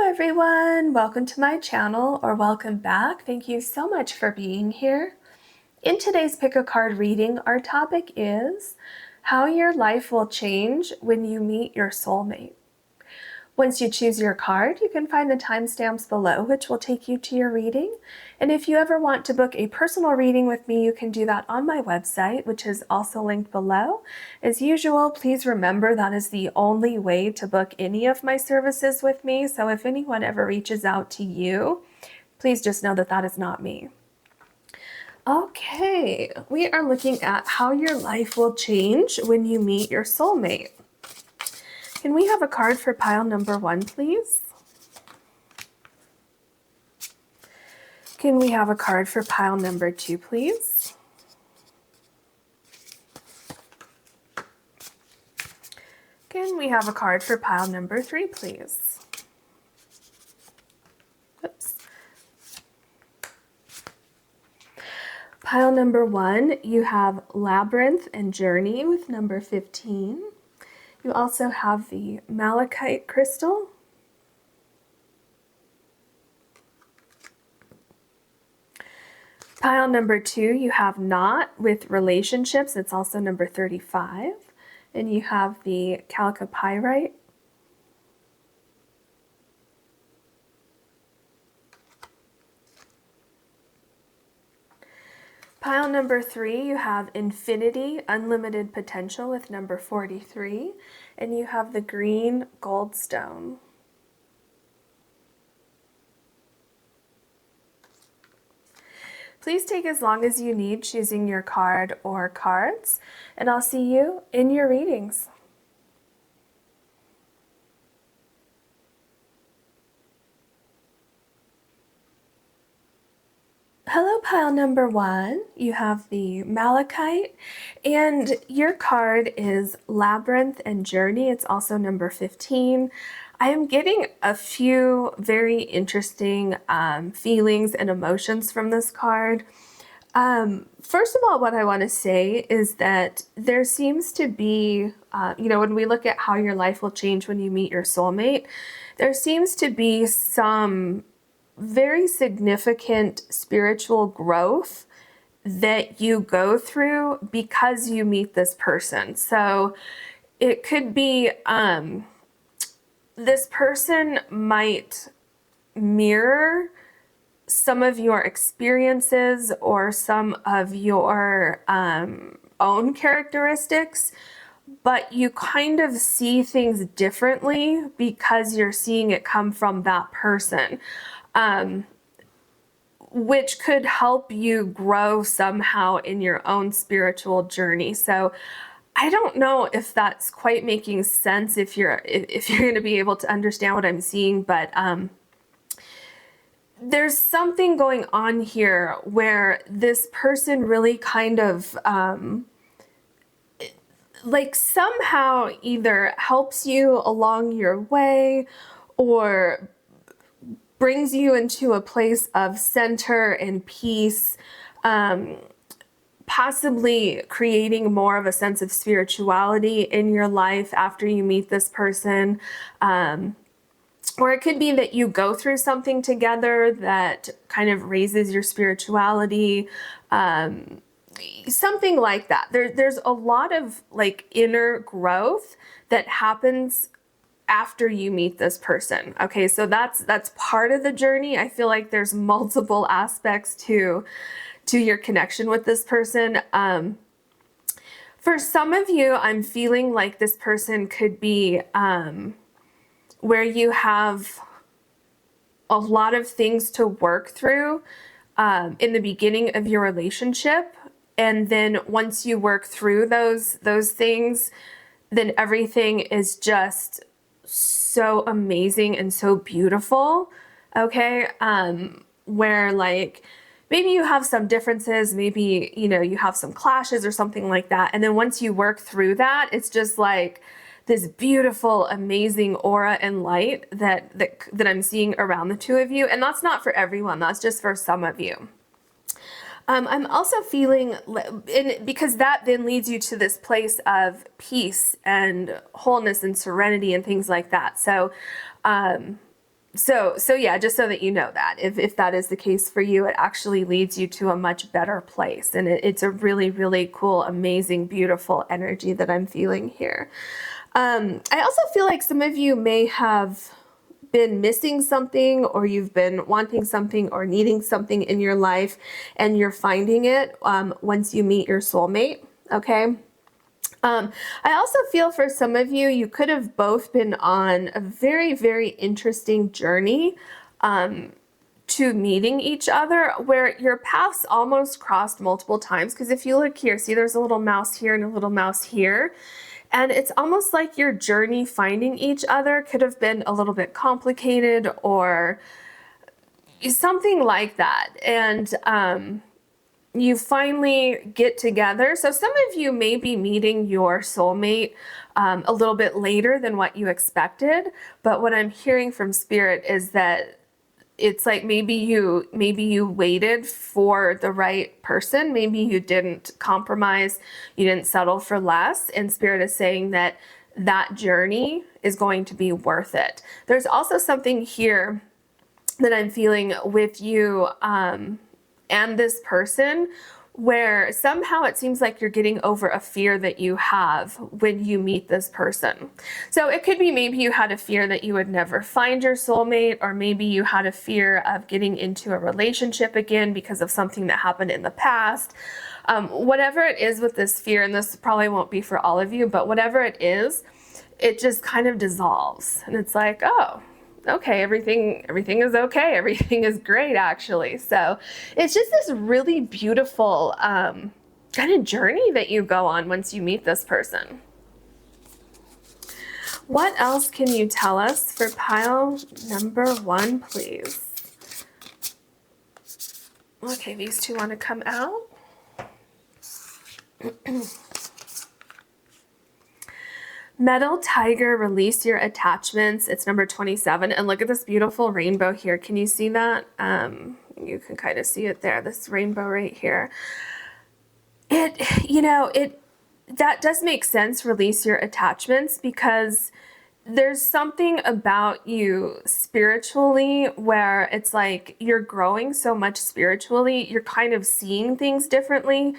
everyone, welcome to my channel, or welcome back. Thank you so much for being here. In today's Pick a Card reading, our topic is how your life will change when you meet your soulmate. Once you choose your card, you can find the timestamps below, which will take you to your reading. And if you ever want to book a personal reading with me, you can do that on my website, which is also linked below. As usual, please remember that is the only way to book any of my services with me. So if anyone ever reaches out to you, please just know that that is not me. Okay, we are looking at how your life will change when you meet your soulmate. Can we have a card for pile number 1, please? Can we have a card for pile number 2, please? Can we have a card for pile number 3, please? Oops. Pile number 1, you have Labyrinth and Journey with number 15. You also have the Malachite Krystal. Pile number 2, you have Knot with Relationships. It's also number 35. And you have the Chalcopyrite. Pile number 3, you have Infinity, Unlimited Potential with number 43, and you have the green Goldstone. Please take as long as you need choosing your card or cards, and I'll see you in your readings. Hello, pile number 1. You have the Malachite, and your card is Labyrinth and Journey. It's also number 15. I am getting a few very interesting feelings and emotions from this card. First of all, what I want to say is that there seems to be, when we look at how your life will change when you meet your soulmate, there seems to be some very significant spiritual growth that you go through because you meet this person. So it could be this person might mirror some of your experiences or some of your own characteristics, but you kind of see things differently because you're seeing it come from that person. Which could help you grow somehow in your own spiritual journey. So I don't know if that's quite making sense, if you're going to be able to understand what I'm seeing, but there's something going on here where this person really kind of like somehow either helps you along your way or brings you into a place of center and peace, possibly creating more of a sense of spirituality in your life after you meet this person. Or it could be that you go through something together that kind of raises your spirituality, something like that. There's a lot of like inner growth that happens after you meet this person. Okay, so that's part of the journey. I feel like there's multiple aspects to your connection with this person. For some of you, I'm feeling like this person could be where you have a lot of things to work through in the beginning of your relationship. And then once you work through those things, then everything is just so amazing and so beautiful. Okay, where like maybe you have some differences, maybe you have some clashes or something like that, and then once you work through that, it's just like this beautiful, amazing aura and light that I'm seeing around the two of you. And that's not for everyone, that's just for some of you. I'm also feeling, because that then leads you to this place of peace and wholeness and serenity and things like that. So So yeah, just so that you know that if that is the case for you, it actually leads you to a much better place. And it's a really, really cool, amazing, beautiful energy that I'm feeling here. I also feel like some of you may have been missing something, or you've been wanting something or needing something in your life, and you're finding it once you meet your soulmate. Okay. I also feel for some of you, you could have both been on a very, very interesting journey to meeting each other, where your paths almost crossed multiple times. Because if you look here, see there's a little mouse here and a little mouse here. And it's almost like your journey finding each other could have been a little bit complicated or something like that. And you finally get together. So some of you may be meeting your soulmate a little bit later than what you expected. But what I'm hearing from Spirit is that it's like maybe you waited for the right person. Maybe you didn't compromise. You didn't settle for less. And Spirit is saying that that journey is going to be worth it. There's also something here that I'm feeling with you and this person, where somehow it seems like you're getting over a fear that you have when you meet this person. So it could be maybe you had a fear that you would never find your soulmate, or maybe you had a fear of getting into a relationship again because of something that happened in the past. Whatever it is with this fear, and this probably won't be for all of you, but whatever it is, it just kind of dissolves. And it's like, oh, okay, everything is okay. Everything is great, actually. So it's just this really beautiful kind of journey that you go on once you meet this person. What else can you tell us for pile number 1, please? Okay, these two want to come out. Metal Tiger, release your attachments. It's number 27. And look at this beautiful rainbow here. Can you see that? You can kind of see it there, this rainbow right here. That does make sense, release your attachments, because there's something about you spiritually where it's like you're growing so much spiritually. You're kind of seeing things differently.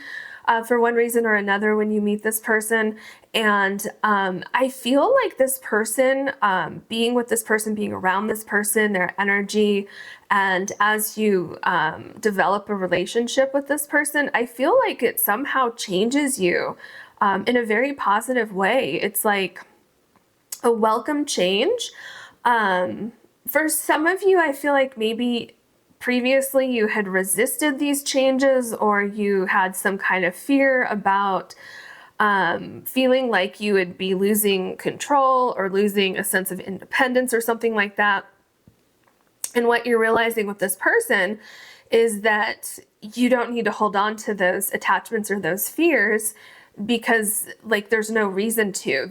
For one reason or another when you meet this person. And I feel like this person, being with this person, being around this person, their energy, and as you develop a relationship with this person, I feel like it somehow changes you in a very positive way. It's like a welcome change. For some of you, I feel like maybe previously you had resisted these changes, or you had some kind of fear about feeling like you would be losing control or losing a sense of independence or something like that. And what you're realizing with this person is that you don't need to hold on to those attachments or those fears, because like there's no reason to.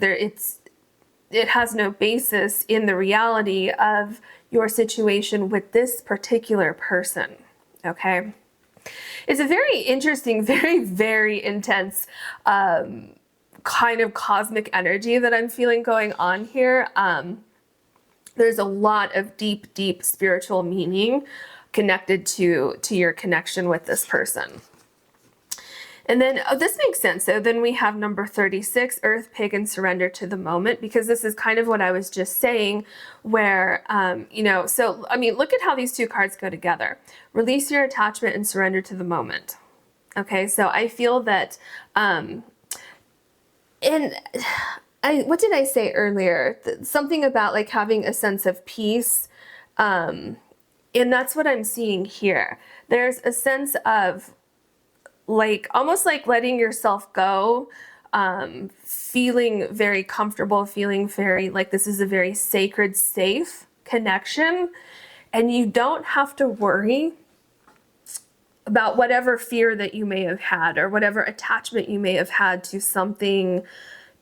It has no basis in the reality of your situation with this particular person, okay? It's a very interesting, very, very intense kind of cosmic energy that I'm feeling going on here. There's a lot of deep, deep spiritual meaning connected to your connection with this person. And then, this makes sense. So then we have number 36, Earth, Pagan, Surrender to the Moment, because this is kind of what I was just saying, where, so, I mean, look at how these two cards go together. Release your attachment and surrender to the moment. Okay, so I feel that, what did I say earlier? Something about like having a sense of peace. And that's what I'm seeing here. There's a sense of like almost like letting yourself go, feeling very comfortable, feeling very like this is a very sacred, safe connection, and you don't have to worry about whatever fear that you may have had or whatever attachment you may have had to something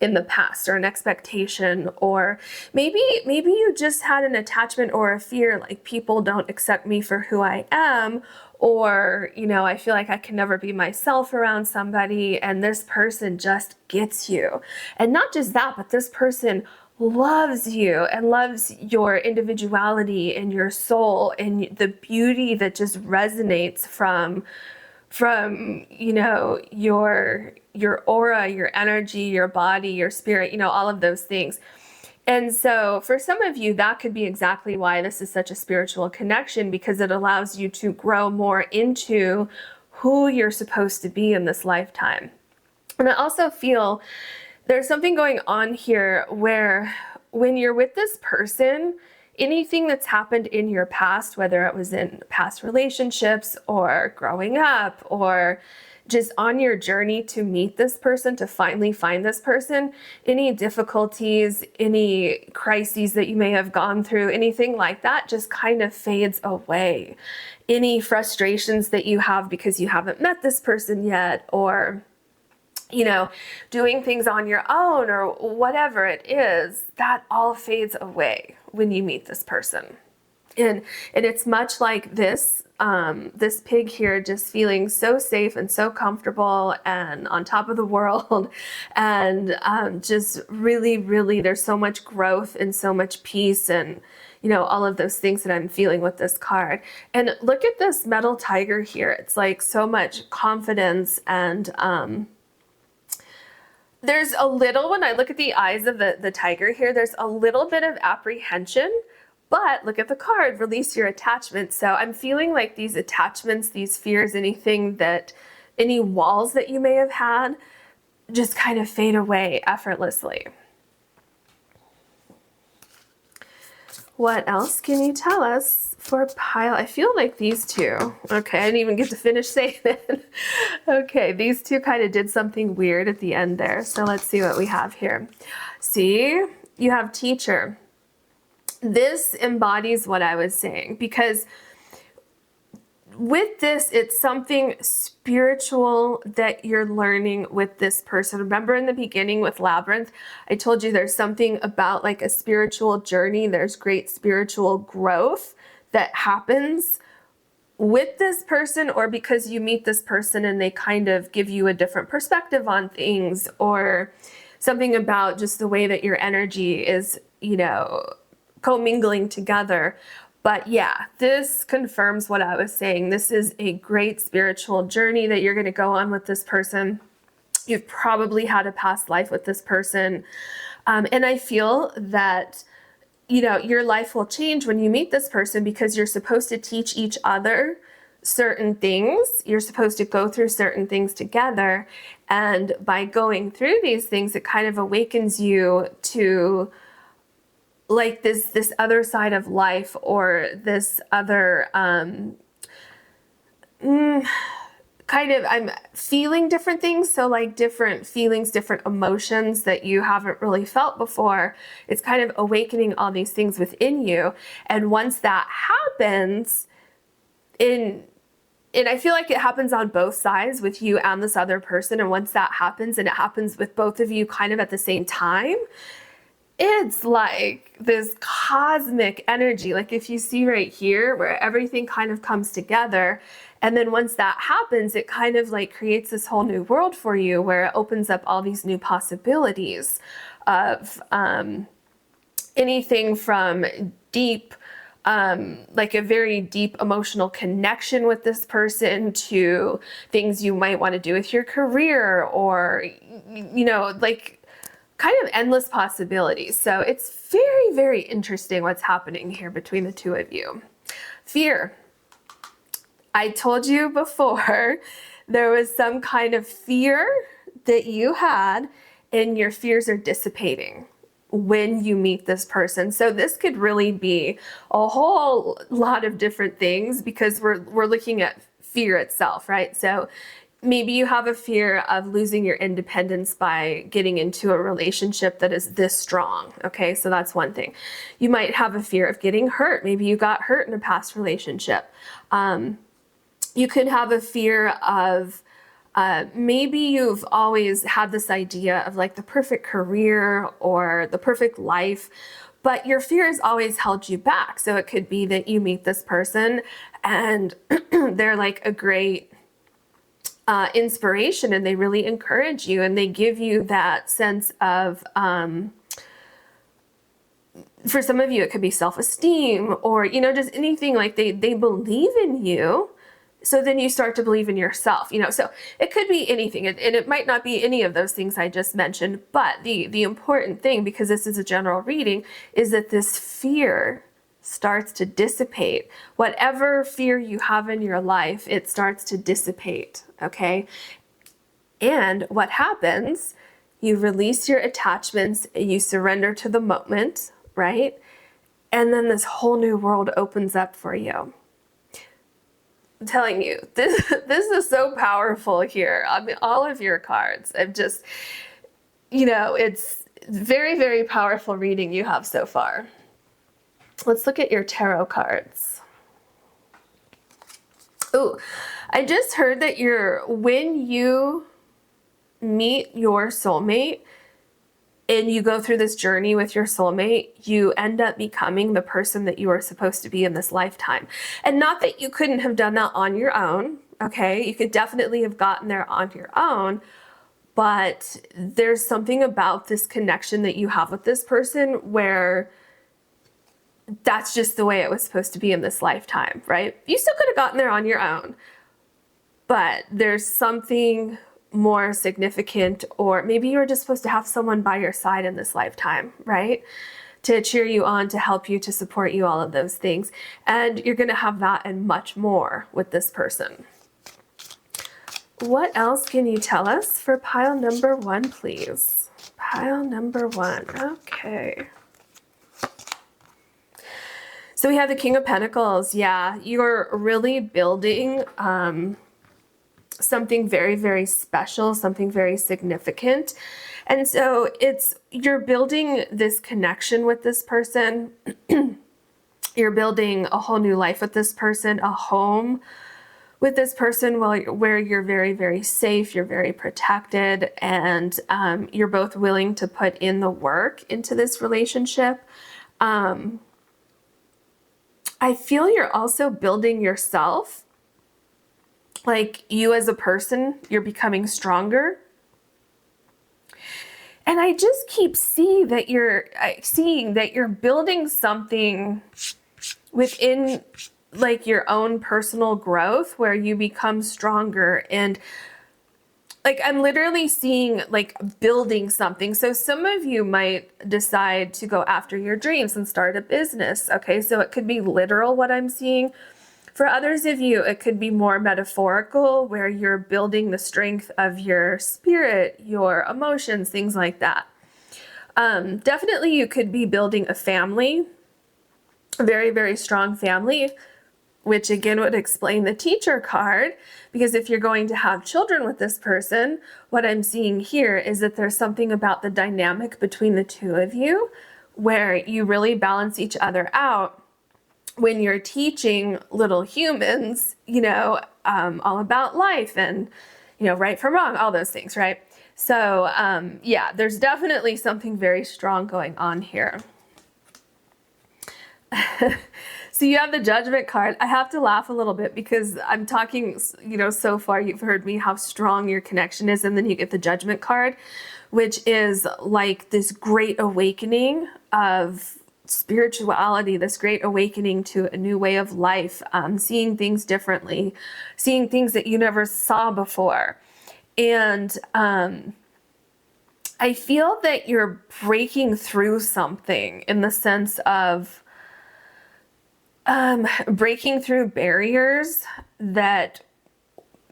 in the past, or an expectation, or maybe you just had an attachment or a fear like people don't accept me for who I am, or I feel like I can never be myself around somebody, and this person just gets you. And not just that, but this person loves you and loves your individuality and your soul and the beauty that just resonates from your aura, your energy, your body, your spirit, all of those things. And so for some of you, that could be exactly why this is such a spiritual connection, because it allows you to grow more into who you're supposed to be in this lifetime. And I also feel there's something going on here where when you're with this person, anything that's happened in your past, whether it was in past relationships or growing up or just on your journey to meet this person, to finally find this person, any difficulties, any crises that you may have gone through, anything like that just kind of fades away. Any frustrations that you have because you haven't met this person yet, or doing things on your own or whatever it is, that all fades away when you meet this person. And it's much like this pig here, just feeling so safe and so comfortable and on top of the world, and just really, really, there's so much growth and so much peace and all of those things that I'm feeling with this card. And look at this metal tiger here. It's like so much confidence, and there's a little, when I look at the eyes of the tiger here, there's a little bit of apprehension. But look at the card, release your attachment. So I'm feeling like these attachments, these fears, any walls that you may have had, just kind of fade away effortlessly. What else can you tell us for pile? I feel like these two. Okay, I didn't even get to finish saying it. Okay, these two kind of did something weird at the end there. So let's see what we have here. See, you have teacher. This embodies what I was saying, because with this, it's something spiritual that you're learning with this person. Remember in the beginning with Labyrinth, I told you there's something about like a spiritual journey. There's great spiritual growth that happens with this person, or because you meet this person and they kind of give you a different perspective on things, or something about just the way that your energy is, commingling together. But yeah, this confirms what I was saying. This is a great spiritual journey that you're going to go on with this person. You've probably had a past life with this person. And I feel that, your life will change when you meet this person, because you're supposed to teach each other certain things. You're supposed to go through certain things together. And by going through these things, it kind of awakens you to like this other side of life, or this other I'm feeling different things. So like different feelings, different emotions that you haven't really felt before. It's kind of awakening all these things within you. And once that happens, and I feel like it happens on both sides with you and this other person. And once that happens, and it happens with both of you kind of at the same time, it's like this cosmic energy. Like if you see right here where everything kind of comes together, and then once that happens, it kind of like creates this whole new world for you, where it opens up all these new possibilities of anything from deep, like a very deep emotional connection with this person, to things you might want to do with your career, or, like kind of endless possibilities. So it's very, very interesting what's happening here between the two of you. Fear. I told you before, there was some kind of fear that you had, and your fears are dissipating when you meet this person. So this could really be a whole lot of different things, because we're looking at fear itself, right? So maybe you have a fear of losing your independence by getting into a relationship that is this strong. Okay, so that's one thing. You might have a fear of getting hurt. Maybe you got hurt in a past relationship. You could have a fear of maybe you've always had this idea of like the perfect career or the perfect life, but your fear has always held you back. So it could be that you meet this person and they're like a great inspiration, and they really encourage you, and they give you that sense of for some of you, it could be self-esteem or, you know, just anything like they believe in you. So then you start to believe in yourself, you know, so it could be anything, and it might not be any of those things I just mentioned, but the important thing, because this is a general reading, is that this fear starts to dissipate. Whatever fear you have in your life, it starts to dissipate, okay? And what happens, you release your attachments, you surrender to the moment, right? And then this whole new world opens up for you. I'm telling you, this is so powerful here. I mean, all of your cards, I've just, you know, it's very, very powerful reading you have so far. Let's look at your tarot cards. Oh, I just heard that when you meet your soulmate and you go through this journey with your soulmate, you end up becoming the person that you are supposed to be in this lifetime. And not that you couldn't have done that on your own, okay? You could definitely have gotten there on your own, but there's something about this connection that you have with this person where that's just the way it was supposed to be in this lifetime, right? You still could have gotten there on your own, but there's something more significant, or maybe you were just supposed to have someone by your side in this lifetime, right? To cheer you on, to help you, to support you, all of those things. And you're going to have that and much more with this person. What else can you tell us for pile number 1, please? Pile number 1. Okay. So we have the King of Pentacles. Yeah, you're really building something very, very special, something very significant. And so you're building this connection with this person. You're building a whole new life with this person, a home with this person where you're very, very safe, you're very protected, and you're both willing to put in the work into this relationship. I feel you're also building yourself. Like you as a person, you're becoming stronger. And I just keep seeing that you're building something within like your own personal growth where you become stronger. And like I'm literally seeing like building something. So some of you might decide to go after your dreams and start a business. Okay, so it could be literal what I'm seeing. For others of you, it could be more metaphorical, where you're building the strength of your spirit, your emotions, things like that. Definitely you could be building a family, a very, very strong family, which again would explain the teacher card, because if you're going to have children with this person, what I'm seeing here is that there's something about the dynamic between the two of you where you really balance each other out. When you're teaching little humans, you know, all about life and, you know, right from wrong, all those things, right? So, yeah, there's definitely something very strong going on here. So you have the Judgment card. I have to laugh a little bit because I'm talking, you know, so far you've heard me how strong your connection is, and then you get the Judgment card, which is like this great awakening of spirituality, this great awakening to a new way of life, seeing things differently, seeing things that you never saw before. And I feel that you're breaking through something in the sense of breaking through barriers that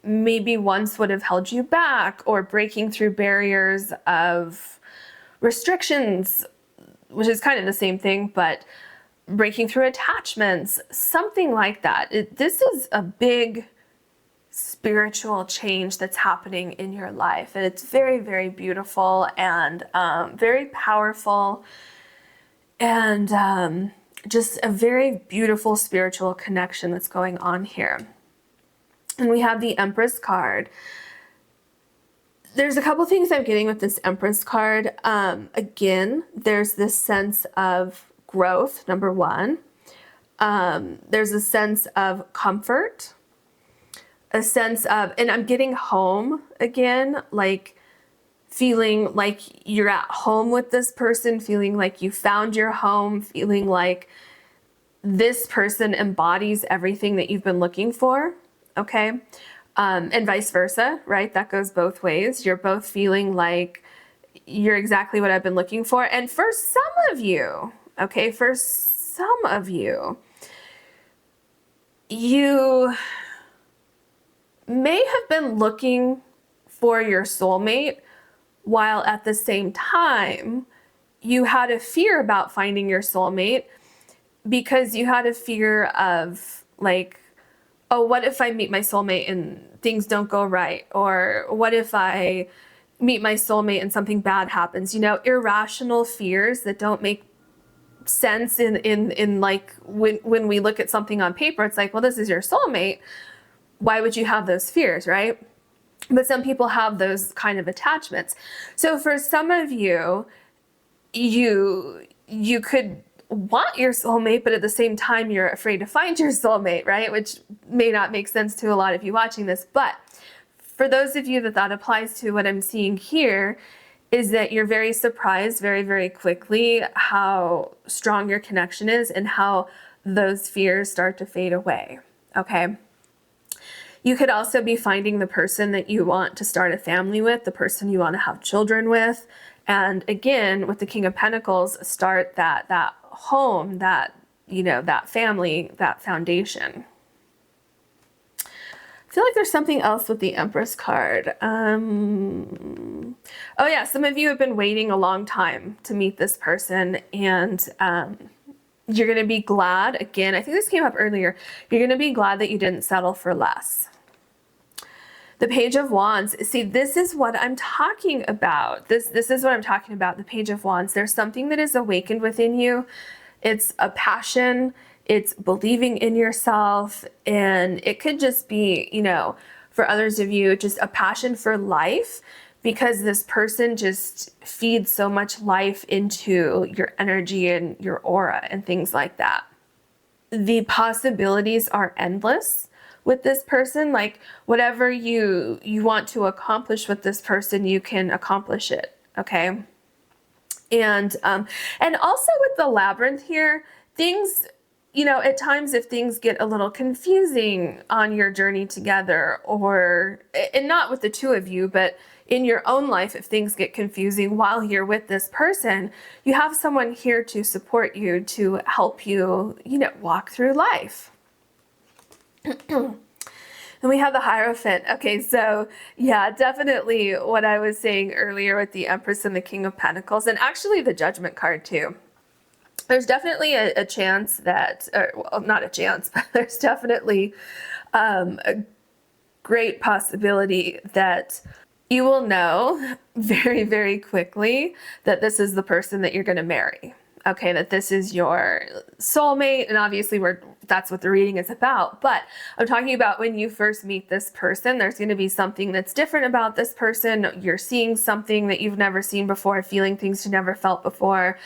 maybe once would have held you back, or breaking through barriers of restrictions, which is kind of the same thing, but breaking through attachments, something like that. This is a big spiritual change that's happening in your life. And it's very, very beautiful and very powerful, and just a very beautiful spiritual connection that's going on here. And we have the Empress card. There's a couple things I'm getting with this Empress card. Again, there's this sense of growth, number one. There's a sense of comfort, a sense of, and I'm getting home again, like feeling like you're at home with this person, feeling like you found your home, feeling like this person embodies everything that you've been looking for, okay? And vice versa, right? That goes both ways. You're both feeling like you're exactly what I've been looking for. And for some of you, okay, for some of you, you may have been looking for your soulmate while at the same time you had a fear about finding your soulmate because you had a fear of like, oh, what if I meet my soulmate and things don't go right? Or what if I meet my soulmate and something bad happens? You know, irrational fears that don't make sense in like when we look at something on paper. It's like, well, this is your soulmate. Why would you have those fears, right? But some people have those kind of attachments. So for some of you, you could want your soulmate, but at the same time, you're afraid to find your soulmate, right? Which may not make sense to a lot of you watching this. But for those of you that applies to, what I'm seeing here is that you're very surprised very, very quickly how strong your connection is and how those fears start to fade away, okay? You could also be finding the person that you want to start a family with, the person you want to have children with. And again, with the King of Pentacles, start that home, that, you know, that family, that foundation. I feel like there's something else with the Empress card. Oh yeah, some of you have been waiting a long time to meet this person, and you're going to be glad, again, I think this came up earlier, you're going to be glad that you didn't settle for less. The Page of Wands. See, this is what I'm talking about. This is what I'm talking about, the Page of Wands. There's something that is awakened within you. It's a passion. It's believing in yourself. And it could just be, you know, for others of you, just a passion for life, because this person just feeds so much life into your energy and your aura and things like that. The possibilities are endless with this person. Like whatever you want to accomplish with this person, you can accomplish it, okay? And also with the labyrinth here, things, you know, at times if things get a little confusing on your journey together, or, and not with the two of you, but in your own life, if things get confusing while you're with this person, you have someone here to support you, to help you, you know, walk through life. And we have the Hierophant. Okay, so yeah, definitely what I was saying earlier with the Empress and the King of Pentacles, and actually the Judgment card too. There's definitely a chance that, or, well, not a chance, but there's definitely a great possibility that you will know very, very quickly that this is the person that you're going to marry. Okay, that this is your soulmate, and obviously that's what the reading is about. But I'm talking about when you first meet this person, there's going to be something that's different about this person. You're seeing something that you've never seen before, feeling things you never felt before.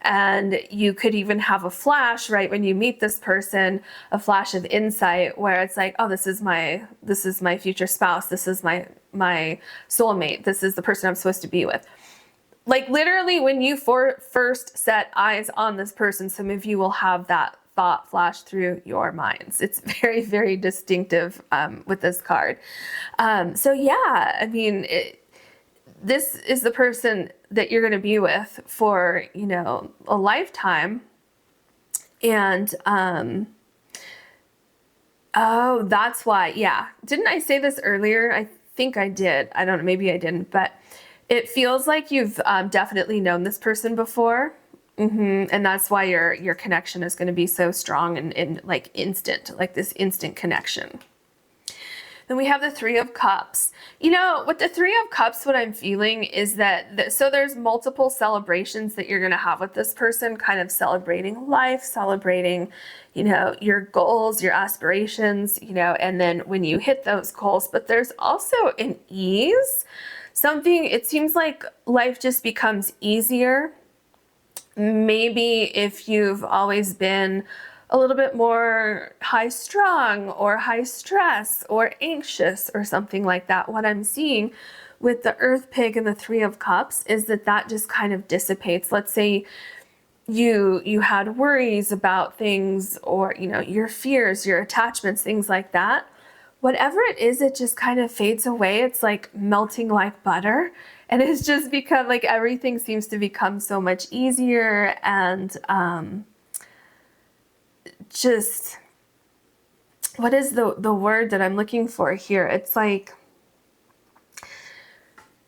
And you could even have a flash right when you meet this person, a flash of insight where it's like, oh, this is my future spouse. This is my soulmate. This is the person I'm supposed to be with. Like literally when you first set eyes on this person, some of you will have that thought flash through your minds. It's very, very distinctive with this card. So yeah, I mean, this is the person that you're going to be with for, you know, a lifetime. And oh, that's why. Yeah. Didn't I say this earlier? I think I did. I don't know. Maybe I didn't, but it feels like you've definitely known this person before. And that's why your connection is going to be so strong and like instant, like this instant connection. Then we have the Three of Cups. You know, with the Three of Cups, what I'm feeling is that, so there's multiple celebrations that you're going to have with this person, kind of celebrating life, celebrating, you know, your goals, your aspirations, you know, and then when you hit those goals, but there's also an ease. Something, it seems like life just becomes easier. Maybe if you've always been a little bit more high strung or high stress or anxious or something like that, what I'm seeing with the Earth Pig and the Three of Cups is that just kind of dissipates. Let's say you had worries about things, or your fears, your attachments, things like that. Whatever it is, it just kind of fades away. It's like melting like butter, and it's just become like everything seems to become so much easier, and just, what is the word that I'm looking for here? It's like,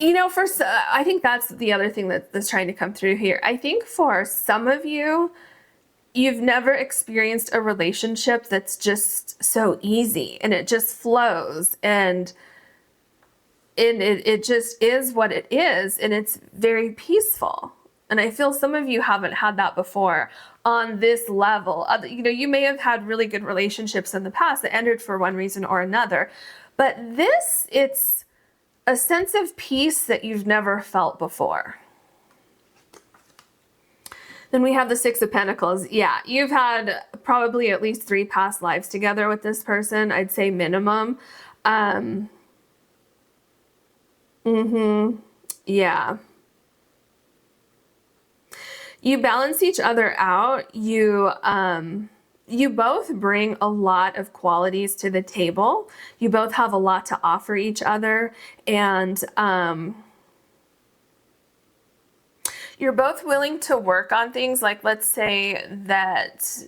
I think that's the other thing that's trying to come through here. I think for some of you, you've never experienced a relationship that's just so easy and it just flows, and it just is what it is, and it's very peaceful. And I feel some of you haven't had that before on this level. You may have had really good relationships in the past that ended for one reason or another, but it's a sense of peace that you've never felt before. Then we have the Six of Pentacles. Yeah, you've had probably at least 3 past lives together with this person. I'd say minimum. Yeah. You balance each other out. You both bring a lot of qualities to the table. You both have a lot to offer each other, and you're both willing to work on things. Like, let's say that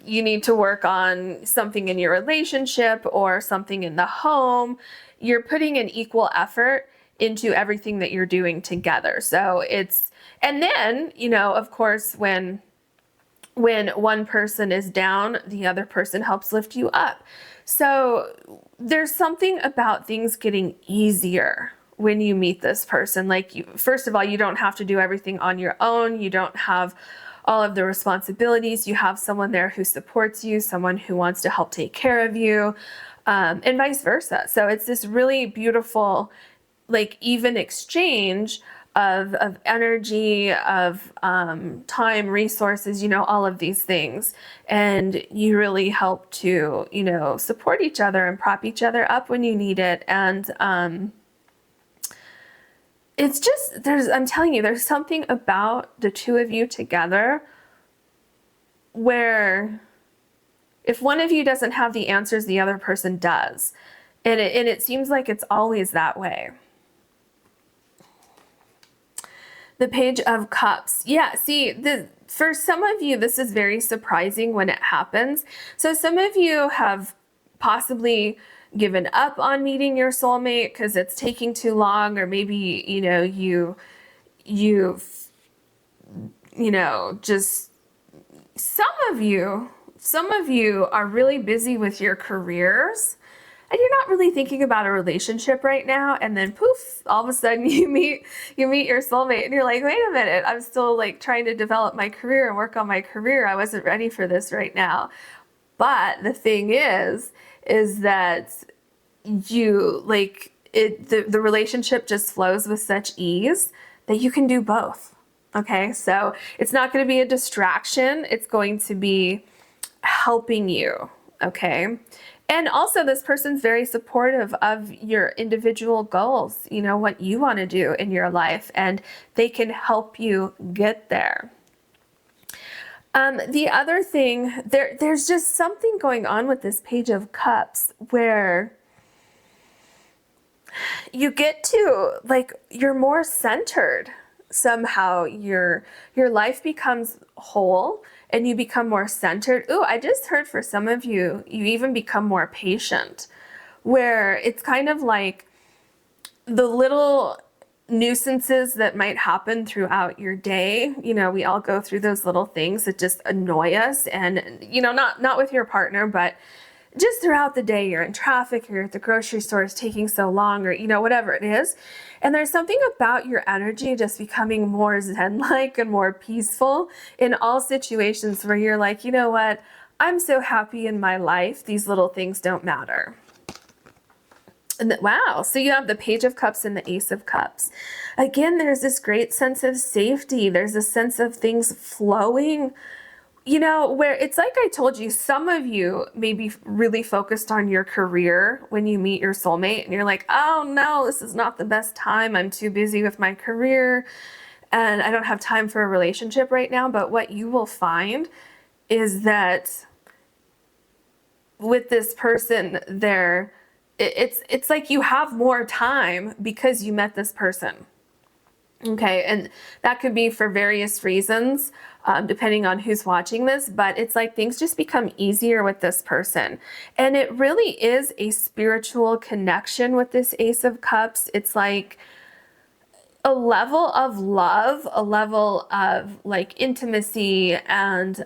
you need to work on something in your relationship or something in the home. You're putting an equal effort into everything that you're doing together. So and then, of course, when one person is down, the other person helps lift you up. So there's something about things getting easier when you meet this person. Like, first of all, you don't have to do everything on your own. You don't have all of the responsibilities. You have someone there who supports you, someone who wants to help take care of you, and vice versa. So it's this really beautiful, like, even exchange of energy, of time, resources, all of these things. And you really help to, support each other and prop each other up when you need it. And it's just, I'm telling you, there's something about the two of you together where if one of you doesn't have the answers, the other person does. And it seems like it's always that way. The Page of Cups. Yeah, see, for some of you, this is very surprising when it happens. So some of you have possibly given up on meeting your soulmate because it's taking too long, or maybe, you've just, some of you are really busy with your careers, and you're not really thinking about a relationship right now, and then poof, all of a sudden you meet your soulmate, and you're like, wait a minute, I'm still like trying to develop my career and work on my career. I wasn't ready for this right now. But the thing is that the relationship just flows with such ease that you can do both. Okay, so it's not going to be a distraction. It's going to be helping you. Okay. And also, this person's very supportive of your individual goals, what you want to do in your life, and they can help you get there. The other thing, there's just something going on with this Page of Cups where you get to, like, you're more centered. Somehow your life becomes whole and you become more centered. Ooh, I just heard for some of you, you even become more patient, where it's kind of like the little nuisances that might happen throughout your day. We all go through those little things that just annoy us, and, not with your partner, but just throughout the day. You're in traffic, or you're at the grocery store, it's taking so long, or, whatever it is. And there's something about your energy just becoming more zen-like and more peaceful in all situations where you're like, you know what? I'm so happy in my life. These little things don't matter. And wow. So you have the Page of Cups and the Ace of Cups. Again, there's this great sense of safety. There's a sense of things flowing you know, where it's like I told you, some of you may be really focused on your career when you meet your soulmate, and you're like, oh no, this is not the best time. I'm too busy with my career and I don't have time for a relationship right now. But what you will find is that with this person there, it's like you have more time because you met this person. Okay, and that could be for various reasons, depending on who's watching this, but it's like things just become easier with this person. And it really is a spiritual connection with this Ace of Cups. It's like a level of love, a level of like intimacy and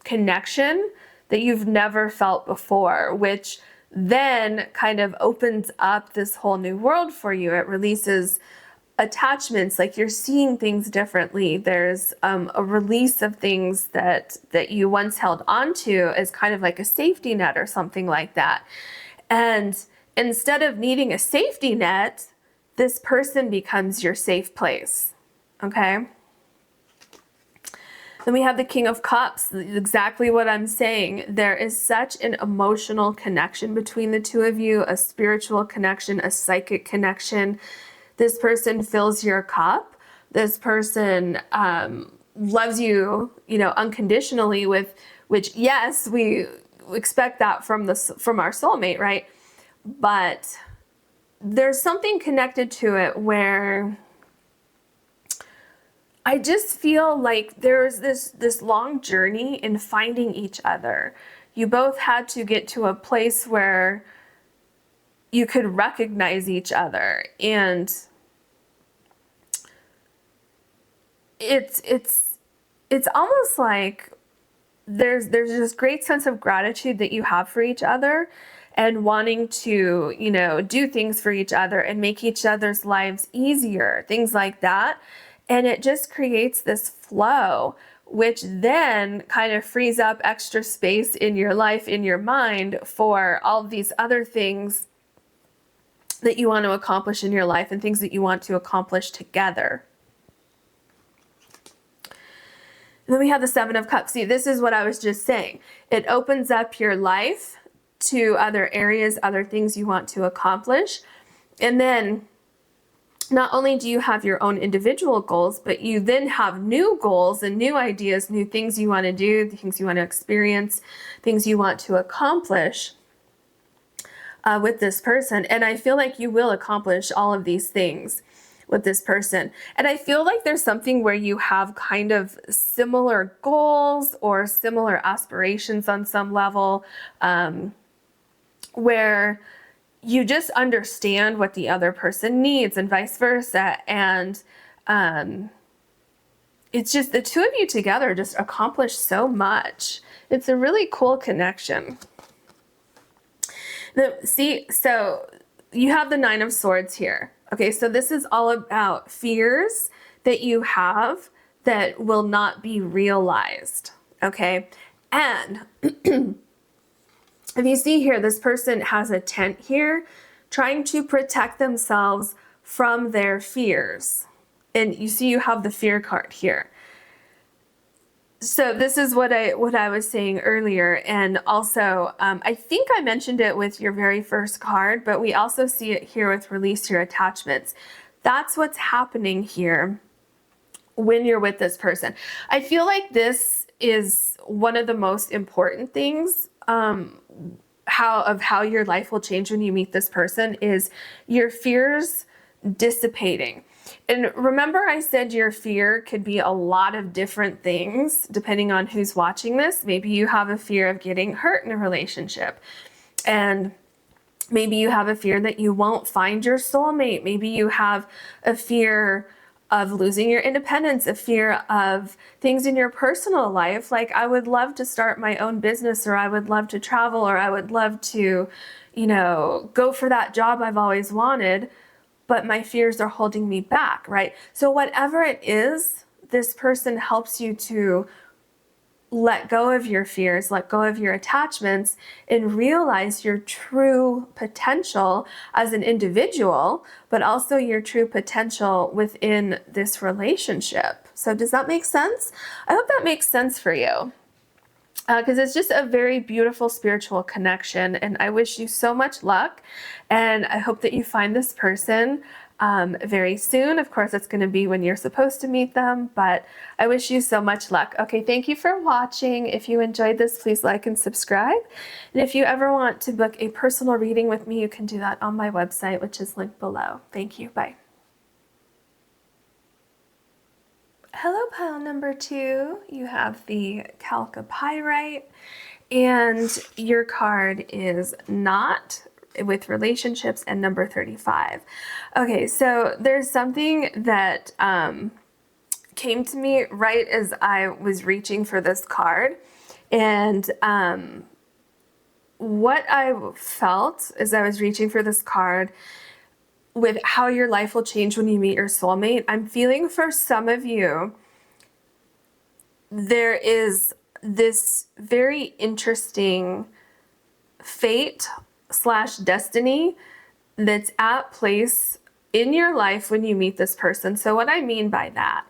connection that you've never felt before, which then kind of opens up this whole new world for you. It releases attachments, like you're seeing things differently. There's a release of things that you once held onto as kind of like a safety net or something like that. And instead of needing a safety net, this person becomes your safe place. Okay? Then we have the King of Cups, exactly what I'm saying. There is such an emotional connection between the two of you, a spiritual connection, a psychic connection. This person fills your cup. This person loves you, you know, unconditionally, with which, yes, we expect that from our soulmate, right? But there's something connected to it where I just feel like there's this long journey in finding each other. You both had to get to a place where you could recognize each other, and it's almost like there's this great sense of gratitude that you have for each other, and wanting to, you know, do things for each other and make each other's lives easier, things like that. And it just creates this flow, which then kind of frees up extra space in your life, in your mind, for all these other things that you want to accomplish in your life and things that you want to accomplish together. And then we have the Seven of Cups. See, this is what I was just saying. It opens up your life to other areas, other things you want to accomplish. And then not only do you have your own individual goals, but you then have new goals and new ideas, new things you want to do, things you want to experience, things you want to accomplish with this person. And I feel like you will accomplish all of these things with this person. And I feel like there's something where you have kind of similar goals or similar aspirations on some level, where you just understand what the other person needs and vice versa. And it's just the two of you together just accomplish so much. It's a really cool connection. See, so you have the Nine of Swords here. Okay, so this is all about fears that you have that will not be realized. Okay, and if you see here, this person has a tent here trying to protect themselves from their fears. And you see you have the fear card here. So this is what I was saying earlier. And also, I think I mentioned it with your very first card, but we also see it here with release your attachments. That's what's happening here when you're with this person. I feel like this is one of the most important things how your life will change when you meet this person, is your fears dissipating. And remember, I said your fear could be a lot of different things depending on who's watching this. Maybe you have a fear of getting hurt in a relationship, and maybe you have a fear that you won't find your soulmate. Maybe you have a fear of losing your independence, a fear of things in your personal life. Like, I would love to start my own business, or I would love to travel, or I would love to, you know, go for that job I've always wanted, but my fears are holding me back, right? So whatever it is, this person helps you to let go of your fears, let go of your attachments, and realize your true potential as an individual, but also your true potential within this relationship. So does that make sense? I hope that makes sense for you. Because it's just a very beautiful spiritual connection, and I wish you so much luck, and I hope that you find this person very soon. Of course, it's going to be when you're supposed to meet them, but I wish you so much luck. Okay, thank you for watching. If you enjoyed this, please like and subscribe. And if you ever want to book a personal reading with me, you can do that on my website, which is linked below. Thank you. Bye. Hello, pile number 2. You have the Chalcopyrite, and your card is not with relationships and number 35. Okay, so there's something that came to me right as I was reaching for this card, and what I felt as I was reaching for this card with how your life will change when you meet your soulmate, I'm feeling for some of you, there is this very interesting fate / destiny that's at place in your life when you meet this person. So what I mean by that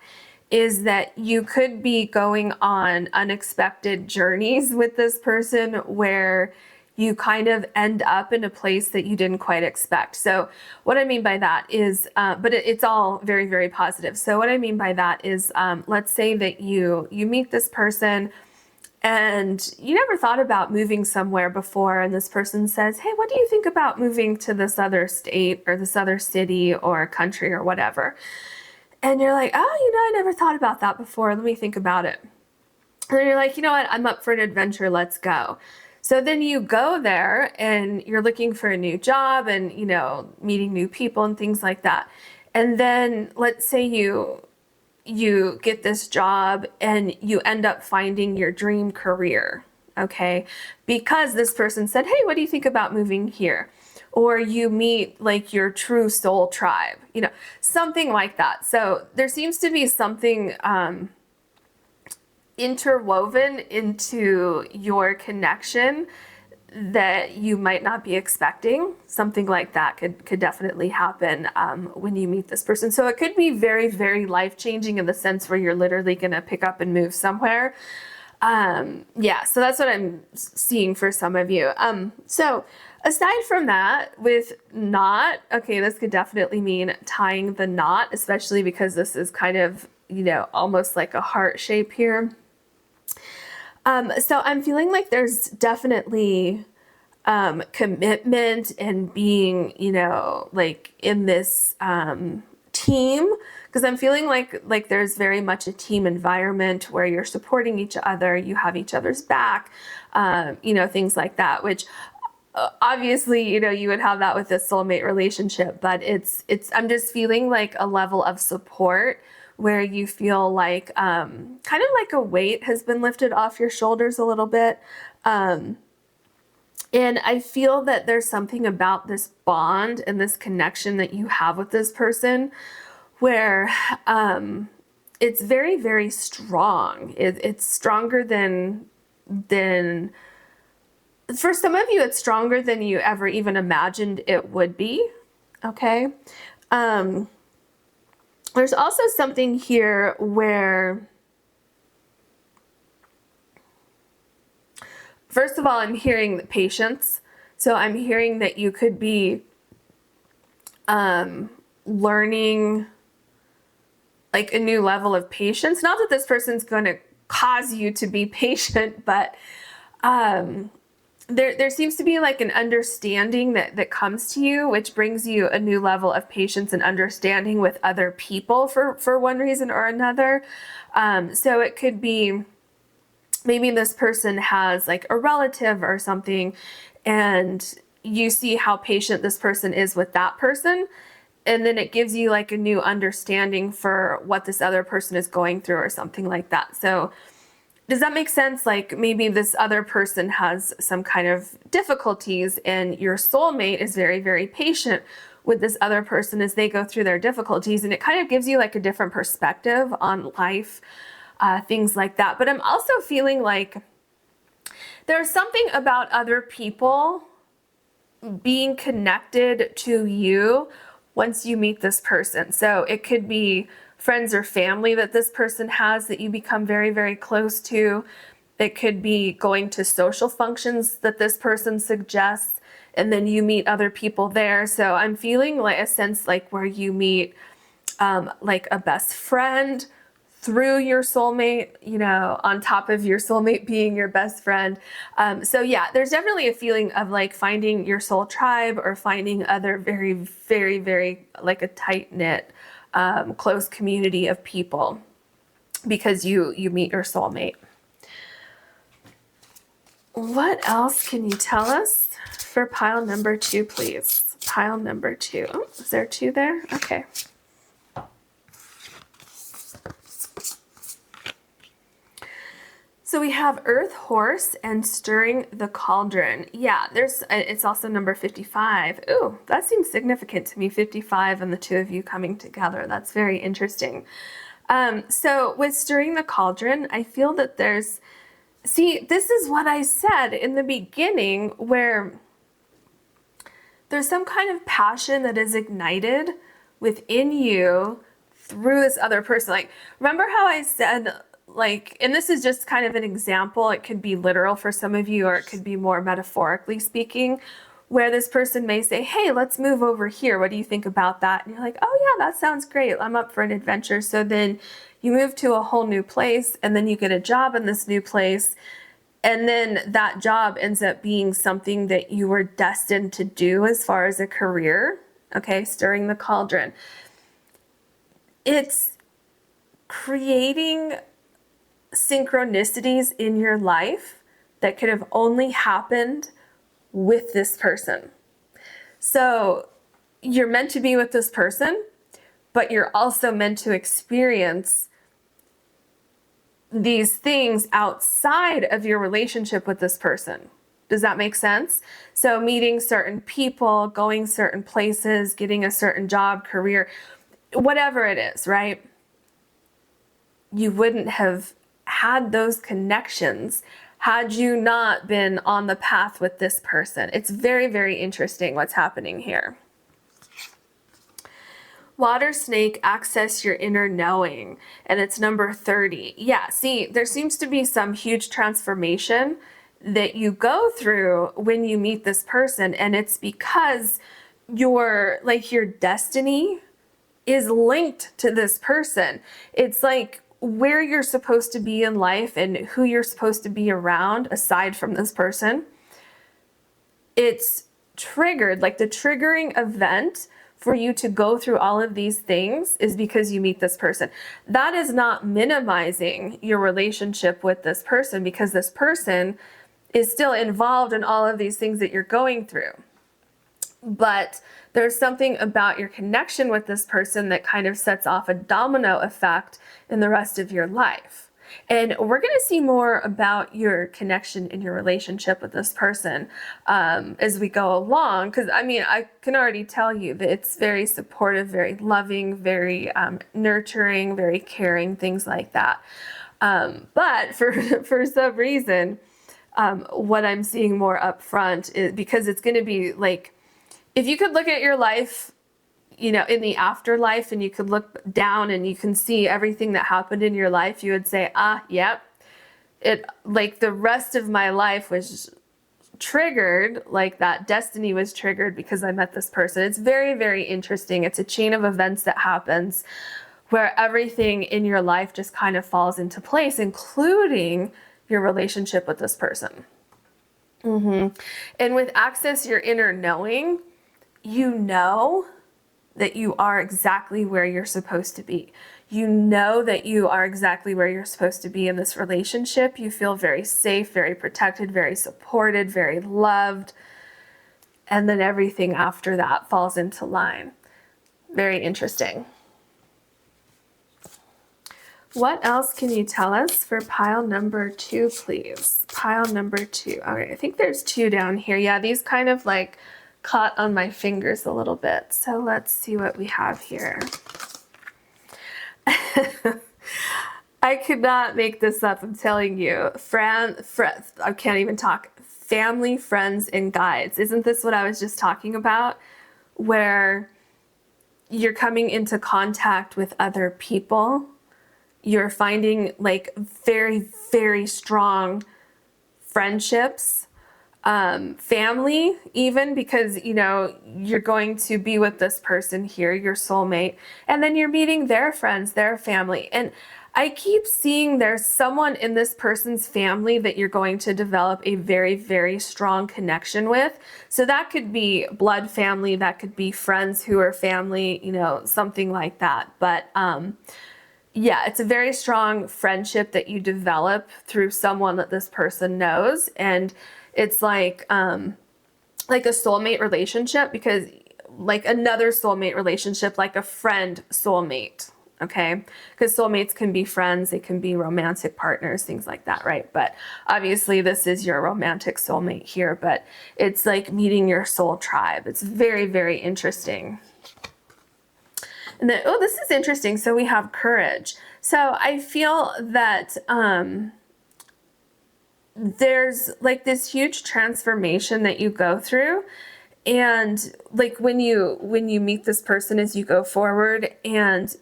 is that you could be going on unexpected journeys with this person where you kind of end up in a place that you didn't quite expect. So what I mean by that is, but it's all very, very positive. So what I mean by that is, let's say that you meet this person and you never thought about moving somewhere before, and this person says, hey, what do you think about moving to this other state or this other city or country or whatever? And you're like, oh, I never thought about that before. Let me think about it. And then you're like, you know what? I'm up for an adventure. Let's go. So then you go there and you're looking for a new job and, meeting new people and things like that. And then let's say you get this job and you end up finding your dream career, okay? Because this person said, hey, what do you think about moving here? Or you meet like your true soul tribe, something like that. So there seems to be something interwoven into your connection that you might not be expecting. Something like that could definitely happen when you meet this person. So it could be very, very life-changing in the sense where you're literally going to pick up and move somewhere. Yeah, so that's what I'm seeing for some of you. So aside from that, with knot, okay, this could definitely mean tying the knot, especially because this is kind of, almost like a heart shape here. So I'm feeling like there's definitely commitment and being, like in this team, because I'm feeling like there's very much a team environment where you're supporting each other, you have each other's back, things like that, which obviously, you would have that with a soulmate relationship, but I'm just feeling like a level of support where you feel like kind of like a weight has been lifted off your shoulders a little bit. And I feel that there's something about this bond and this connection that you have with this person where it's very, very strong. It's stronger than, for some of you, it's stronger than you ever even imagined it would be, okay? There's also something here where, first of all, I'm hearing the patience. So I'm hearing that you could be learning like a new level of patience. Not that this person's going to cause you to be patient, but there seems to be like an understanding that comes to you, which brings you a new level of patience and understanding with other people for one reason or another. So it could be maybe this person has like a relative or something, and you see how patient this person is with that person. And then it gives you like a new understanding for what this other person is going through or something like that. So does that make sense? Like maybe this other person has some kind of difficulties and your soulmate is very, very patient with this other person as they go through their difficulties. And it kind of gives you like a different perspective on life, things like that. But I'm also feeling like there's something about other people being connected to you once you meet this person. So it could be friends or family that this person has that you become very, very close to. It could be going to social functions that this person suggests, and then you meet other people there. So I'm feeling like a sense like where you meet like a best friend through your soulmate, you know, on top of your soulmate being your best friend. So yeah, there's definitely a feeling of like finding your soul tribe or finding other very, very, very like a tight-knit, close community of people because you meet your soulmate. What else can you tell us for pile number 2, please? Pile number 2. Oh, is there 2 there? Okay. So we have Earth Horse and Stirring the Cauldron. Yeah, it's also number 55. Ooh, that seems significant to me, 55 and the 2 of you coming together. That's very interesting. So with Stirring the Cauldron, I feel that this is what I said in the beginning, where there's some kind of passion that is ignited within you through this other person. Like, remember how I said, like, and this is just kind of an example, it could be literal for some of you, or it could be more metaphorically speaking, where this person may say, hey, let's move over here. What do you think about that? And you're like, oh yeah, that sounds great. I'm up for an adventure. So then you move to a whole new place, and then you get a job in this new place. And then that job ends up being something that you were destined to do as far as a career. Okay, Stirring the Cauldron. It's creating synchronicities in your life that could have only happened with this person. So you're meant to be with this person, but you're also meant to experience these things outside of your relationship with this person. Does that make sense? So meeting certain people, going certain places, getting a certain job, career, whatever it is, right? You wouldn't have had those connections had you not been on the path with this person. It's very, very interesting what's happening here. Water Snake, Access Your Inner Knowing, and it's number 30. Yeah, see, there seems to be some huge transformation that you go through when you meet this person, and it's because your destiny is linked to this person. It's like where you're supposed to be in life and who you're supposed to be around aside from this person. It's triggered, like the triggering event for you to go through all of these things is because you meet this person. That is not minimizing your relationship with this person, because this person is still involved in all of these things that you're going through. But there's something about your connection with this person that kind of sets off a domino effect in the rest of your life. And we're going to see more about your connection in your relationship with this person as we go along. Because, I mean, I can already tell you that it's very supportive, very loving, very nurturing, very caring, things like that. But for some reason, what I'm seeing more up front is because it's going to be like, if you could look at your life, you know, in the afterlife, and you could look down and you can see everything that happened in your life, you would say, yep, it, like, the rest of my life was triggered, like that destiny was triggered because I met this person. It's very, very interesting. It's a chain of events that happens where everything in your life just kind of falls into place, including your relationship with this person. And with Access Your Inner Knowing, you know that you are exactly where you're supposed to be. You know that you are exactly where you're supposed to be in this relationship. You feel very safe, very protected, very supported, very loved. And then everything after that falls into line. Very interesting. What else can you tell us for pile number 2, please? Pile number 2. All right, I think there's 2 down here. Yeah, these kind of like caught on my fingers a little bit. So let's see what we have here. I could not make this up, I'm telling you. I can't even talk. Family, friends, and guides. Isn't this what I was just talking about? Where you're coming into contact with other people. You're finding like very, very strong friendships, family even, because, you know, you're going to be with this person here, your soulmate, and then you're meeting their friends, their family. And I keep seeing there's someone in this person's family that you're going to develop a very, very strong connection with. So that could be blood family, that could be friends who are family, you know, something like that. But yeah, it's a very strong friendship that you develop through someone that this person knows. And it's like a soulmate relationship, because like another soulmate relationship, like a friend soulmate. Okay, because soulmates can be friends, they can be romantic partners, things like that, right? But obviously this is your romantic soulmate here, but it's like meeting your soul tribe. It's very, very interesting. And then, oh, this is interesting. So we have courage. So I feel that there's like this huge transformation that you go through. And like when you meet this person as you go forward, and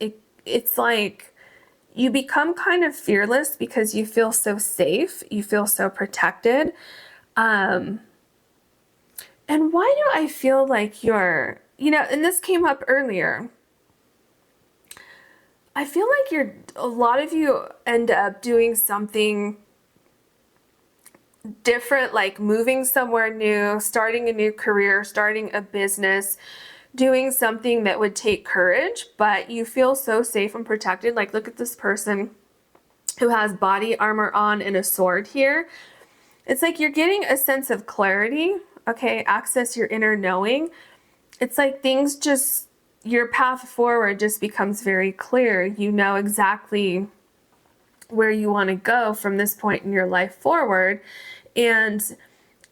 it's like you become kind of fearless because you feel so safe, you feel so protected. And why do I feel like you're, you know, and this came up earlier, I feel like a lot of you end up doing something different, like moving somewhere new, starting a new career, starting a business, doing something that would take courage, but you feel so safe and protected. Like, look at this person who has body armor on and a sword here. It's like you're getting a sense of clarity, okay? Access your inner knowing. It's like things just, your path forward just becomes very clear. You know exactly where you want to go from this point in your life forward. And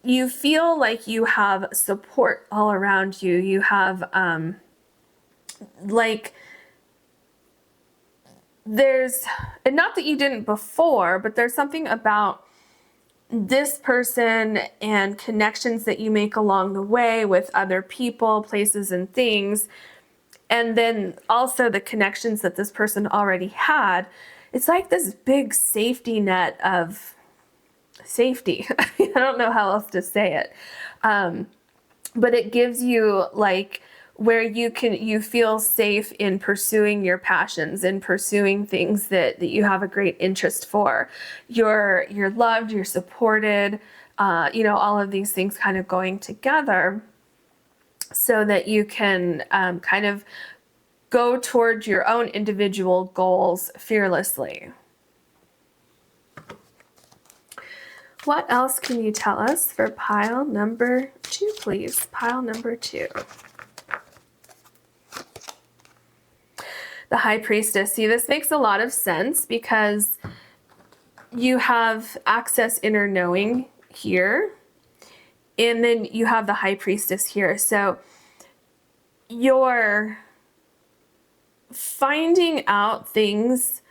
you feel like you have support all around you. You have, like, there's, and not that you didn't before, but there's something about this person and connections that you make along the way with other people, places, and things. And then also the connections that this person already had. It's like this big safety net of safety. I don't know how else to say it. But it gives you like where you feel safe in pursuing your passions and pursuing things that you have a great interest for. You're loved, you're supported, you know, all of these things kind of going together so that you can kind of go towards your own individual goals fearlessly. What else can you tell us for pile number 2, please? Pile number 2. The High Priestess. See, this makes a lot of sense because you have access inner knowing here, and then you have the High Priestess here. So you're finding out things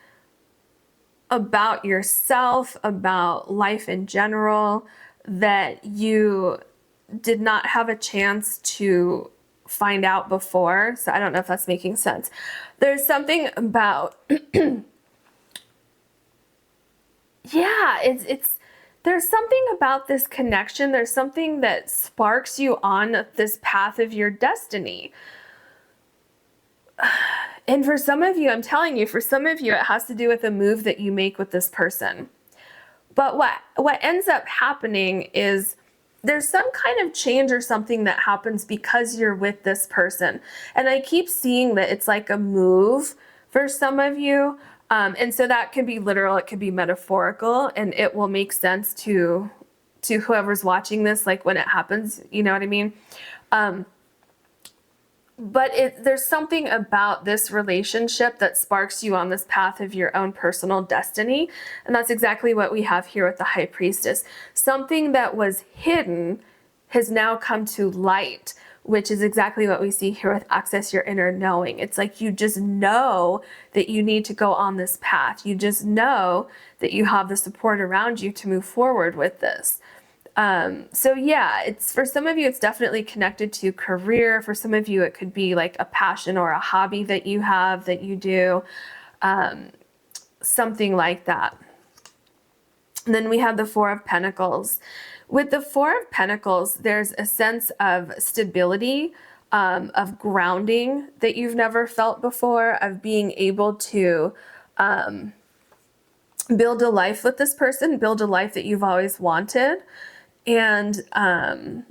about yourself, about life in general, that you did not have a chance to find out before. So I don't know if that's making sense. There's something about, yeah, it's, there's something about this connection. There's something that sparks you on this path of your destiny. And for some of you, I'm telling you, for some of you, it has to do with a move that you make with this person. But what ends up happening is there's some kind of change or something that happens because you're with this person. And I keep seeing that it's like a move for some of you. And so that can be literal, it could be metaphorical, and it will make sense to whoever's watching this, like when it happens, you know what I mean? But there's something about this relationship that sparks you on this path of your own personal destiny. And that's exactly what we have here with the High Priestess. Something that was hidden has now come to light, which is exactly what we see here with Access Your Inner Knowing. It's like you just know that you need to go on this path. You just know that you have the support around you to move forward with this. So yeah, it's for some of you, it's definitely connected to career. For some of you, it could be like a passion or a hobby that you have, that you do, something like that. And then we have the Four of Pentacles. With the Four of Pentacles, there's a sense of stability, of grounding that you've never felt before, of being able to build a life with this person, build a life that you've always wanted. And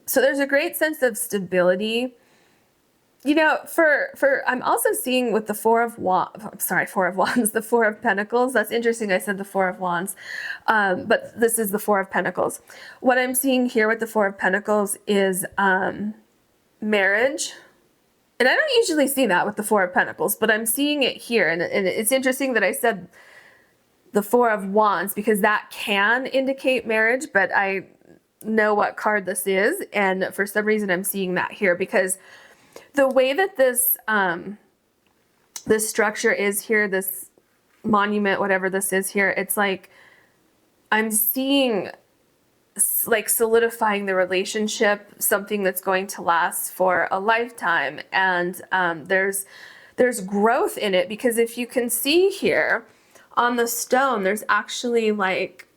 so there's a great sense of stability. You know, I'm also seeing with the Four of Wands, the Four of Pentacles. That's interesting. I said the Four of Wands, but this is the Four of Pentacles. What I'm seeing here with the Four of Pentacles is marriage. And I don't usually see that with the Four of Pentacles, but I'm seeing it here. And it's interesting that I said the Four of Wands, because that can indicate marriage, but I know what card this is. And for some reason, I'm seeing that here because the way that this this structure is here, this monument, whatever this is here, it's like I'm seeing like solidifying the relationship, something that's going to last for a lifetime. And there's growth in it, because if you can see here on the stone, there's actually like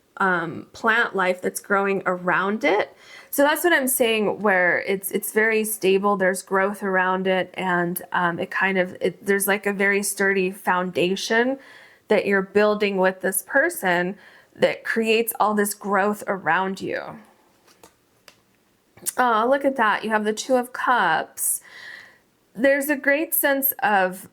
plant life that's growing around it. So that's what I'm saying, where it's very stable. There's growth around it, and there's like a very sturdy foundation that you're building with this person that creates all this growth around you. Oh, look at that. You have the Two of Cups. There's a great sense of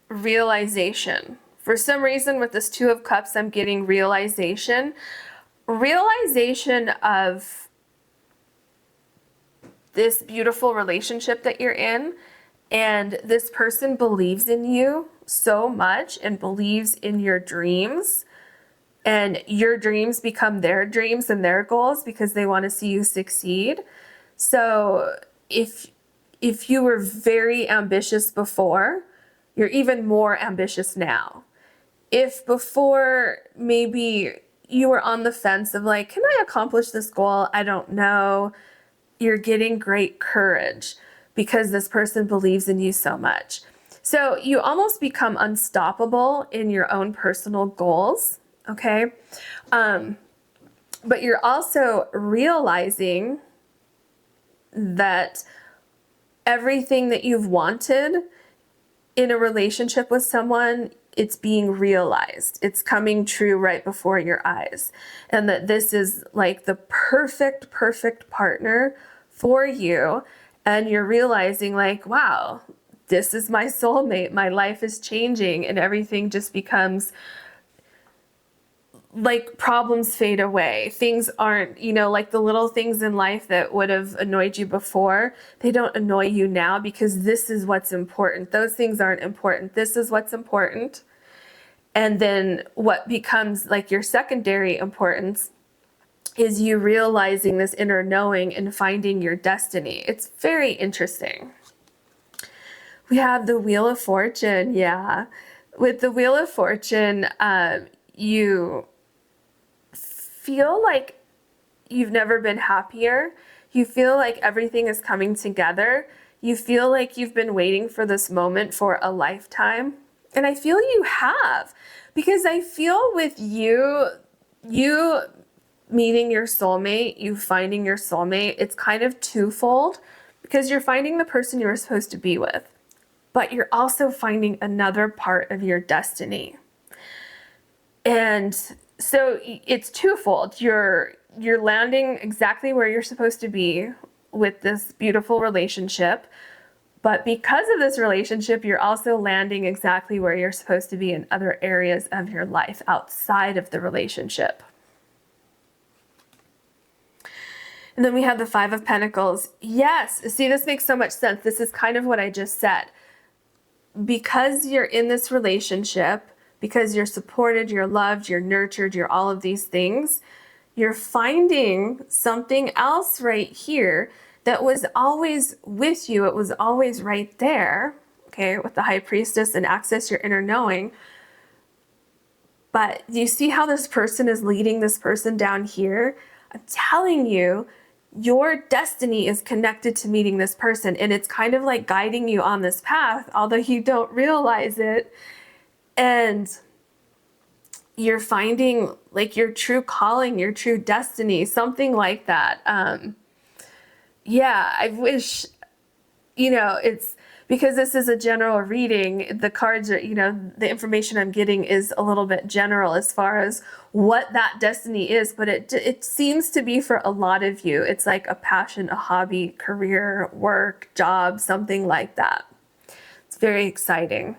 realization. For some reason with this Two of Cups, I'm getting realization of this beautiful relationship that you're in. And this person believes in you so much and believes in your dreams. And your dreams become their dreams and their goals because they want to see you succeed. So if you were very ambitious before, you're even more ambitious now. If before maybe you were on the fence of like, can I accomplish this goal? I don't know. You're getting great courage because this person believes in you so much. So you almost become unstoppable in your own personal goals, okay? But you're also realizing that everything that you've wanted in a relationship with someone, it's being realized. It's coming true right before your eyes. And that this is like the perfect partner for you. And you're realizing like, wow, this is my soulmate. My life is changing, and everything just becomes like problems fade away. Things aren't, like the little things in life that would have annoyed you before, they don't annoy you now because this is what's important. Those things aren't important. This is what's important. And then what becomes like your secondary importance is you realizing this inner knowing and finding your destiny. It's very interesting. We have the Wheel of Fortune. Yeah. With the Wheel of Fortune, you feel like you've never been happier. You feel like everything is coming together. You feel like you've been waiting for this moment for a lifetime. And I feel you have, because I feel with you meeting your soulmate, you finding your soulmate, it's kind of twofold, because you're finding the person you were supposed to be with, but you're also finding another part of your destiny. And so it's twofold. You're landing exactly where you're supposed to be with this beautiful relationship, but because of this relationship, you're also landing exactly where you're supposed to be in other areas of your life outside of the relationship. And then we have the Five of Pentacles. Yes, see, this makes so much sense. This is kind of what I just said. Because you're in this relationship, because you're supported, you're loved, you're nurtured, you're all of these things, you're finding something else right here that was always with you. It was always right there, okay, with the High Priestess and access your inner knowing. But you see how this person is leading this person down here? I'm telling you, your destiny is connected to meeting this person, and it's kind of like guiding you on this path, although you don't realize it. And you're finding like your true calling, your true destiny, something like that. Yeah, I wish, it's because this is a general reading. The cards are, the information I'm getting is a little bit general as far as what that destiny is, but it seems to be for a lot of you. It's like a passion, a hobby, career, work, job, something like that. It's very exciting.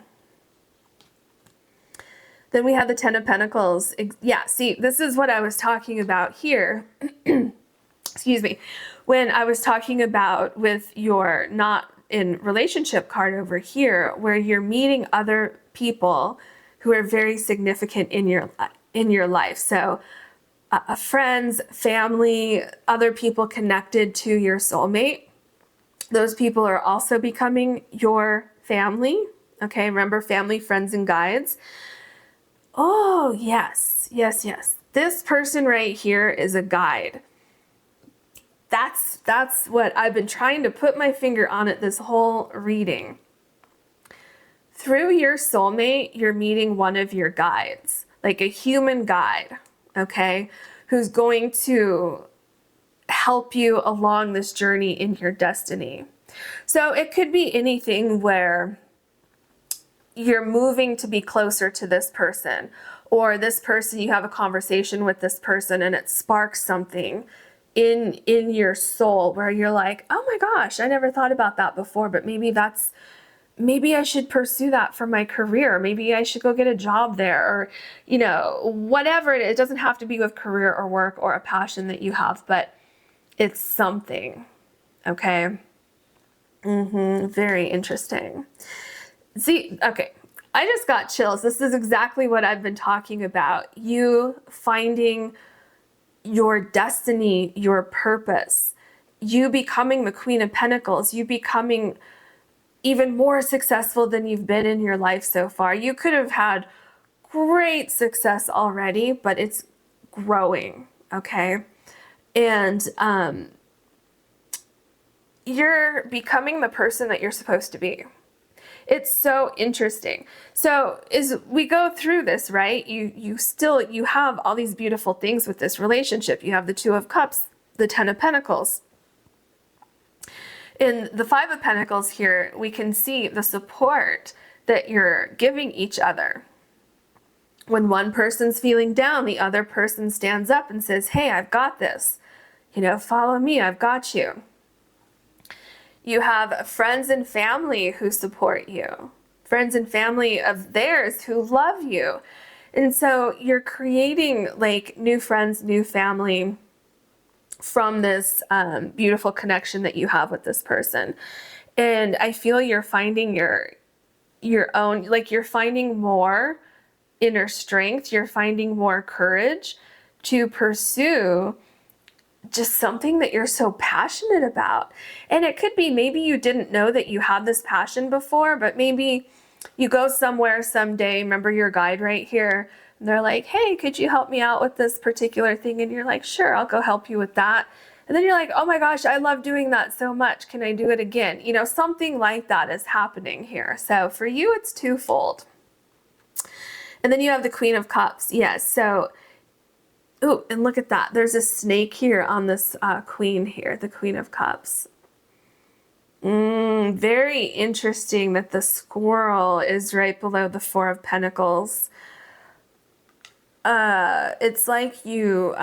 Then we have the Ten of Pentacles. Yeah, see, this is what I was talking about here. Excuse me. When I was talking about with your not in relationship card over here, where you're meeting other people who are very significant in your life. So friends, family, other people connected to your soulmate. Those people are also becoming your family. Okay, remember family, friends, and guides. Oh, yes, yes, yes. This person right here is a guide. That's what I've been trying to put my finger on it this whole reading. Through your soulmate, you're meeting one of your guides, like a human guide, okay, who's going to help you along this journey in your destiny. So it could be anything where you're moving to be closer to this person, or this person, you have a conversation with this person and it sparks something in your soul where you're like, oh my gosh, I never thought about that before, but maybe I should pursue that for my career. Maybe I should go get a job there, or, whatever it is. It doesn't have to be with career or work or a passion that you have, but it's something. Okay. Very interesting. See, okay, I just got chills. This is exactly what I've been talking about. You finding your destiny, your purpose, you becoming the Queen of Pentacles, you becoming even more successful than you've been in your life so far. You could have had great success already, but it's growing, okay? And you're becoming the person that you're supposed to be. It's so interesting. So as we go through this, right, you have all these beautiful things with this relationship. You have the Two of Cups, the Ten of Pentacles. In the Five of Pentacles here, we can see the support that you're giving each other. When one person's feeling down, the other person stands up and says, hey, I've got this. Follow me, I've got you. You have friends and family who support you, friends and family of theirs who love you. And so you're creating like new friends, new family from this beautiful connection that you have with this person. And I feel you're finding your own, like you're finding more inner strength, you're finding more courage to pursue just something that you're so passionate about. And it could be maybe you didn't know that you had this passion before, but maybe you go somewhere someday, remember your guide right here, and they're like, hey, could you help me out with this particular thing? And you're like, sure, I'll go help you with that. And then you're like, oh my gosh, I love doing that so much. Can I do it again? Something like that is happening here. So for you, it's twofold. And then you have the Queen of Cups. Yes. So ooh, and look at that. There's a snake here on this queen here, the Queen of Cups. Very interesting that the squirrel is right below the Four of Pentacles. It's like you,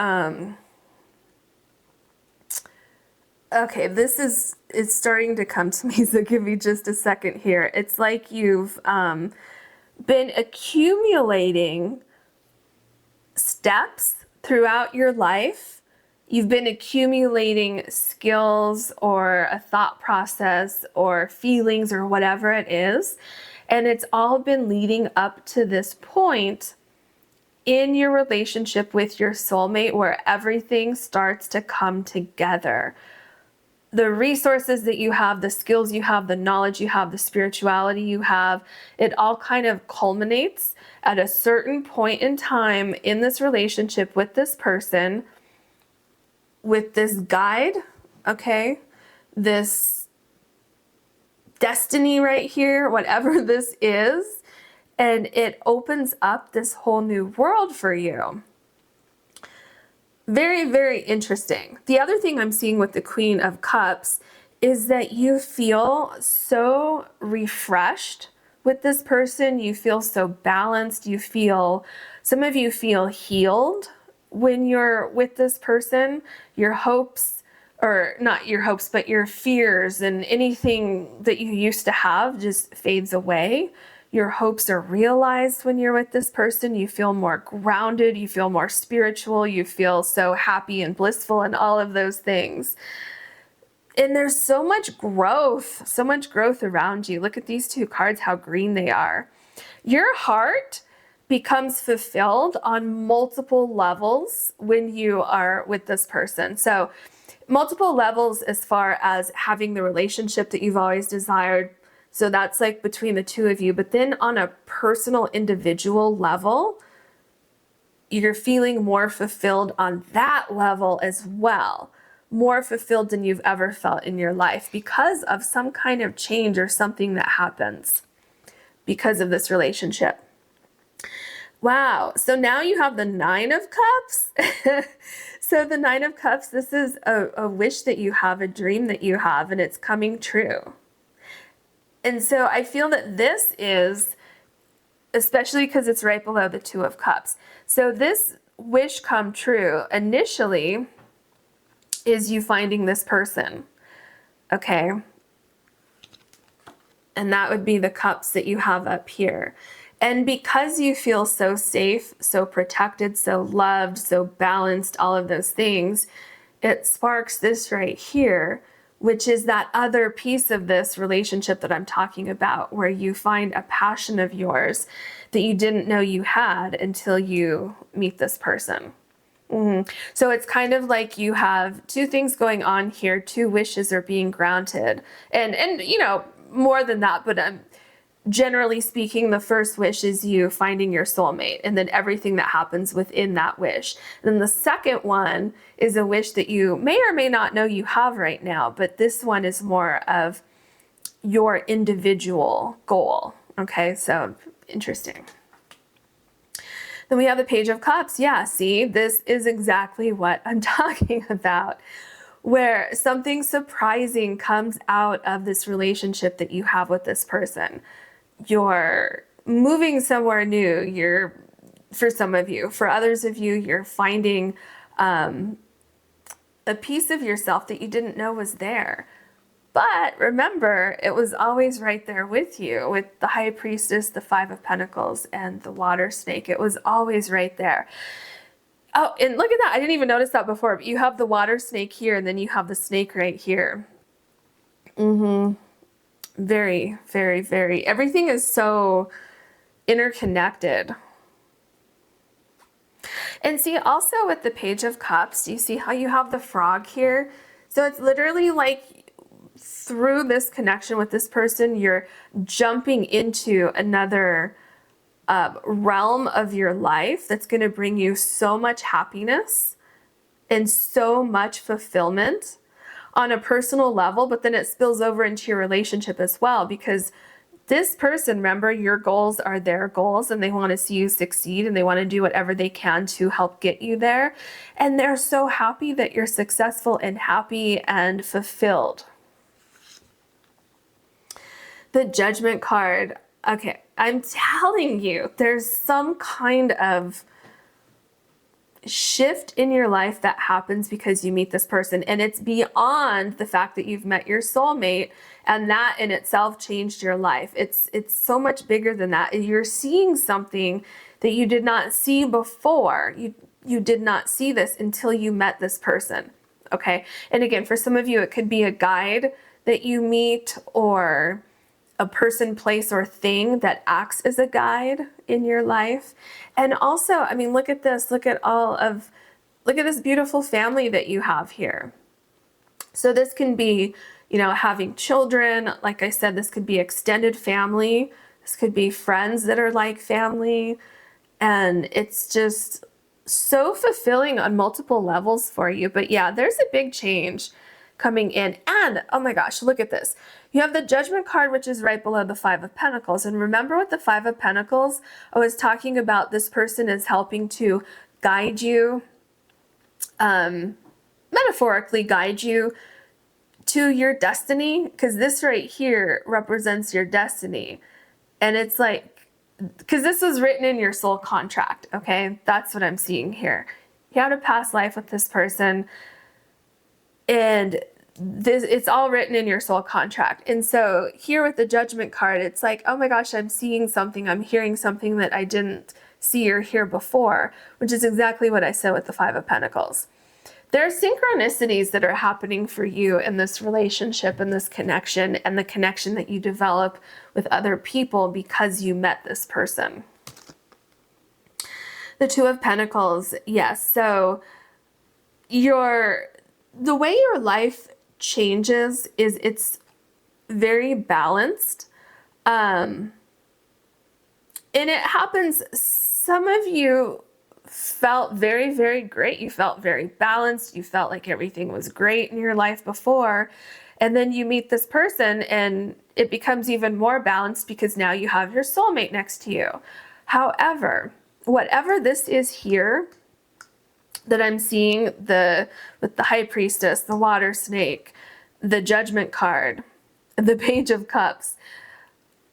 okay, it's starting to come to me, so give me just a second here. It's like you've been accumulating steps throughout your life. You've been accumulating skills or a thought process or feelings or whatever it is. And it's all been leading up to this point in your relationship with your soulmate where everything starts to come together. the resources that you have, the skills you have, the knowledge you have, the spirituality you have, it all kind of culminates at a certain point in time in this relationship with this person, with this guide, okay? This destiny right here, whatever this is, and it opens up this whole new world for you. Very, very interesting. The other thing I'm seeing with the Queen of Cups is that you feel so refreshed with this person. You feel so balanced. You feel, some of you feel healed when you're with this person. Your hopes, or not your hopes, but your fears and anything that you used to have just fades away. Your hopes are realized when you're with this person. You feel more grounded. You feel more spiritual. You feel so happy and blissful and all of those things. And there's so much growth around you. Look at these two cards, how green they are. Your heart becomes fulfilled on multiple levels when you are with this person. So multiple levels as far as having the relationship that you've always desired. So that's like between the two of you. But then on a personal, individual level, you're feeling more fulfilled on that level as well. More fulfilled than you've ever felt in your life because of some kind of change or something that happens because of this relationship. Wow. So now you have the Nine of Cups. So the Nine of Cups, this is a wish that you have, a dream that you have, and it's coming true. And so I feel that this is, especially because it's right below the Two of Cups. So this wish come true initially is you finding this person, okay? And that would be the cups that you have up here. And because you feel so safe, so protected, so loved, so balanced, all of those things, it sparks this right here, which is that other piece of this relationship that I'm talking about, where you find a passion of yours that you didn't know you had until you meet this person. So it's kind of like you have two things going on here. Two wishes are being granted. And you know, more than that, but generally speaking, the first wish is you finding your soulmate and then everything that happens within that wish. And then the second one is a wish that you may or may not know you have right now, but this one is more of your individual goal. Okay, so interesting. Then we have the Page of Cups. Yeah, see, this is exactly what I'm talking about, where something surprising comes out of this relationship that you have with this person. You're moving somewhere new. For some of you, for others of you, you're finding a piece of yourself that you didn't know was there. But remember, it was always right there with you, with the High Priestess, the Five of Pentacles, and the Water Snake. It was always right there. Oh, and look at that. I didn't even notice that before, but you have the Water Snake here, and then you have the snake right here. Very, very, very. Everything is so interconnected. And see, also with the Page of Cups, do you see how you have the frog here? So it's literally like through this connection with this person, you're jumping into another realm of your life that's going to bring you so much happiness and so much fulfillment on a personal level, but then it spills over into your relationship as well, because this person, remember, your goals are their goals and they want to see you succeed and they want to do whatever they can to help get you there. And they're so happy that you're successful and happy and fulfilled. The Judgment card. Okay, I'm telling you, there's some kind of shift in your life that happens because you meet this person, and it's beyond the fact that you've met your soulmate and that in itself changed your life. It's so much bigger than that. You're seeing something that you did not see before. You did not see this until you met this person. Okay, and again, for some of you, it could be a guide that you meet, or a person, place, or thing that acts as a guide in your life. And also, I mean, look at this. Look at this beautiful family that you have here. So this can be, you know, having children. Like I said, this could be extended family. This could be friends that are like family. And it's just so fulfilling on multiple levels for you. But yeah, there's a big change coming in. And oh my gosh, look at this. You have the Judgment card, which is right below the Five of Pentacles. And remember with the Five of Pentacles, I was talking about this person is helping to guide you, metaphorically guide you to your destiny, because this right here represents your destiny. And it's like, because this was written in your soul contract, okay? That's what I'm seeing here. You had a past life with this person, and this, it's all written in your soul contract. And so here with the Judgment card, it's like, oh my gosh, I'm seeing something, I'm hearing something that I didn't see or hear before, which is exactly what I said with the Five of Pentacles. There are synchronicities that are happening for you in this relationship and this connection, and the connection that you develop with other people because you met this person. The Two of Pentacles, yes. So the way your life changes is it's very balanced. And it happens, some of you felt very, very great. You felt very balanced. You felt like everything was great in your life before. And then you meet this person and it becomes even more balanced because now you have your soulmate next to you. However, whatever this is here that I'm seeing, with the High Priestess, the Water Snake, the Judgment card, the Page of Cups,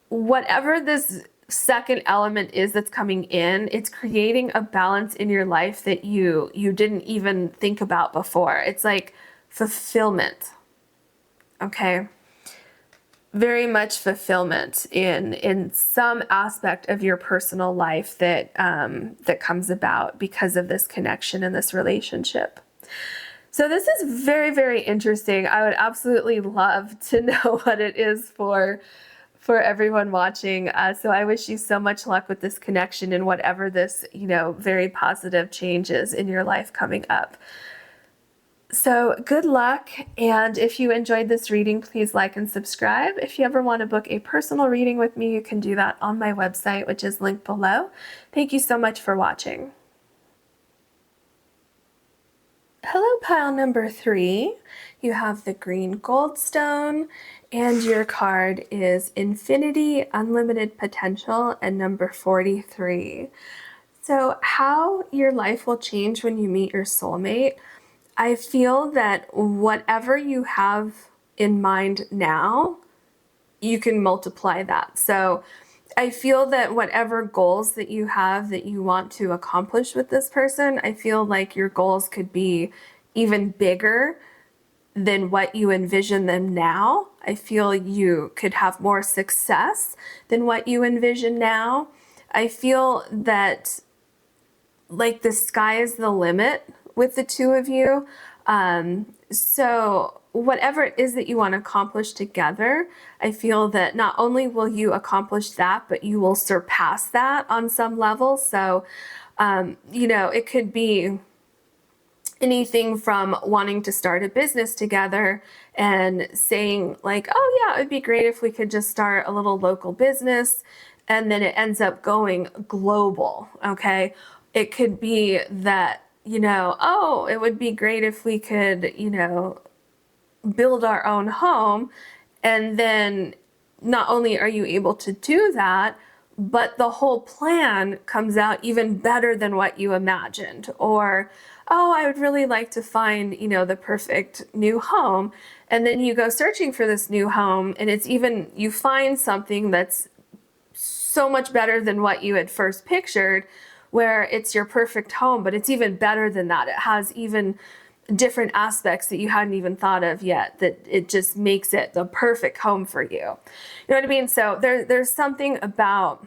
whatever this second element is that's coming in, it's creating a balance in your life that you didn't even think about before. It's like fulfillment. Okay, very much fulfillment in some aspect of your personal life that that comes about because of this connection and this relationship. So this is very, very interesting. I would absolutely love to know what it is for everyone watching. So I wish you so much luck with this connection and whatever this, you know, very positive changes in your life coming up. So good luck. And if you enjoyed this reading, please like and subscribe. If you ever want to book a personal reading with me, you can do that on my website, which is linked below. Thank you so much for watching. Hello, pile number 3. You have the green Goldstone, and your card is Infinity, Unlimited Potential, and number 43. So how your life will change when you meet your soulmate. I feel that whatever you have in mind now, you can multiply that. So I feel that whatever goals that you have that you want to accomplish with this person, I feel like your goals could be even bigger than what you envision them now. I feel you could have more success than what you envision now. I feel that like the sky is the limit with the two of you. So whatever it is that you want to accomplish together, I feel that not only will you accomplish that, but you will surpass that on some level. So, you know, it could be anything from wanting to start a business together and saying like, oh yeah, it'd be great if we could just start a little local business, and then it ends up going global, okay? It could be that, you know, oh, it would be great if we could, you know, build our own home, and then not only are you able to do that, but the whole plan comes out even better than what you imagined. Or, oh, I would really like to find, you know, the perfect new home. And then you go searching for this new home, and it's even, you find something that's so much better than what you had first pictured, where it's your perfect home, but it's even better than that. It has even different aspects that you hadn't even thought of yet, that it just makes it the perfect home for you. You know what I mean? So there's something about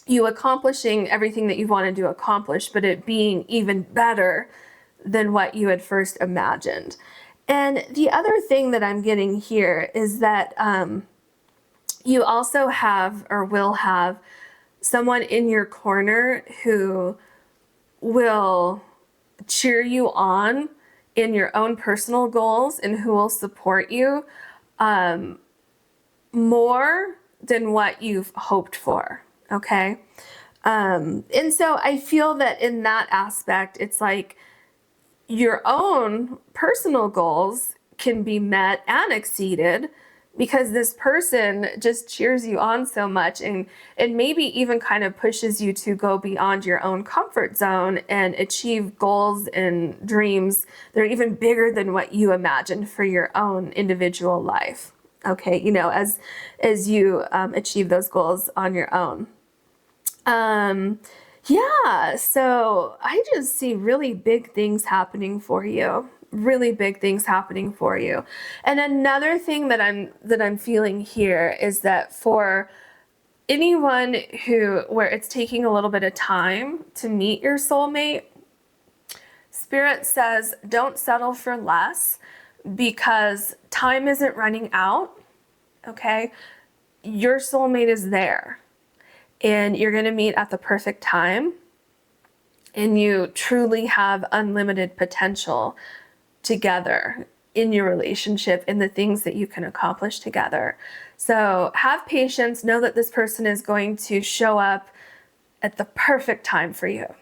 you accomplishing everything that you wanted to accomplish, but it being even better than what you had first imagined. And the other thing that I'm getting here is that you also have, or will have, someone in your corner who will cheer you on in your own personal goals and who will support you more than what you've hoped for, okay? And so I feel that in that aspect, it's like your own personal goals can be met and exceeded because this person just cheers you on so much and maybe even kind of pushes you to go beyond your own comfort zone and achieve goals and dreams that are even bigger than what you imagined for your own individual life. Okay, you know, as you achieve those goals on your own. Yeah, so I just see really big things happening for you. Really big things happening for you. And another thing that I'm feeling here is that for anyone where it's taking a little bit of time to meet your soulmate, Spirit says don't settle for less because time isn't running out, okay? Your soulmate is there. And you're going to meet at the perfect time, and you truly have unlimited potential together in your relationship and the things that you can accomplish together. So have patience. Know that this person is going to show up at the perfect time for you.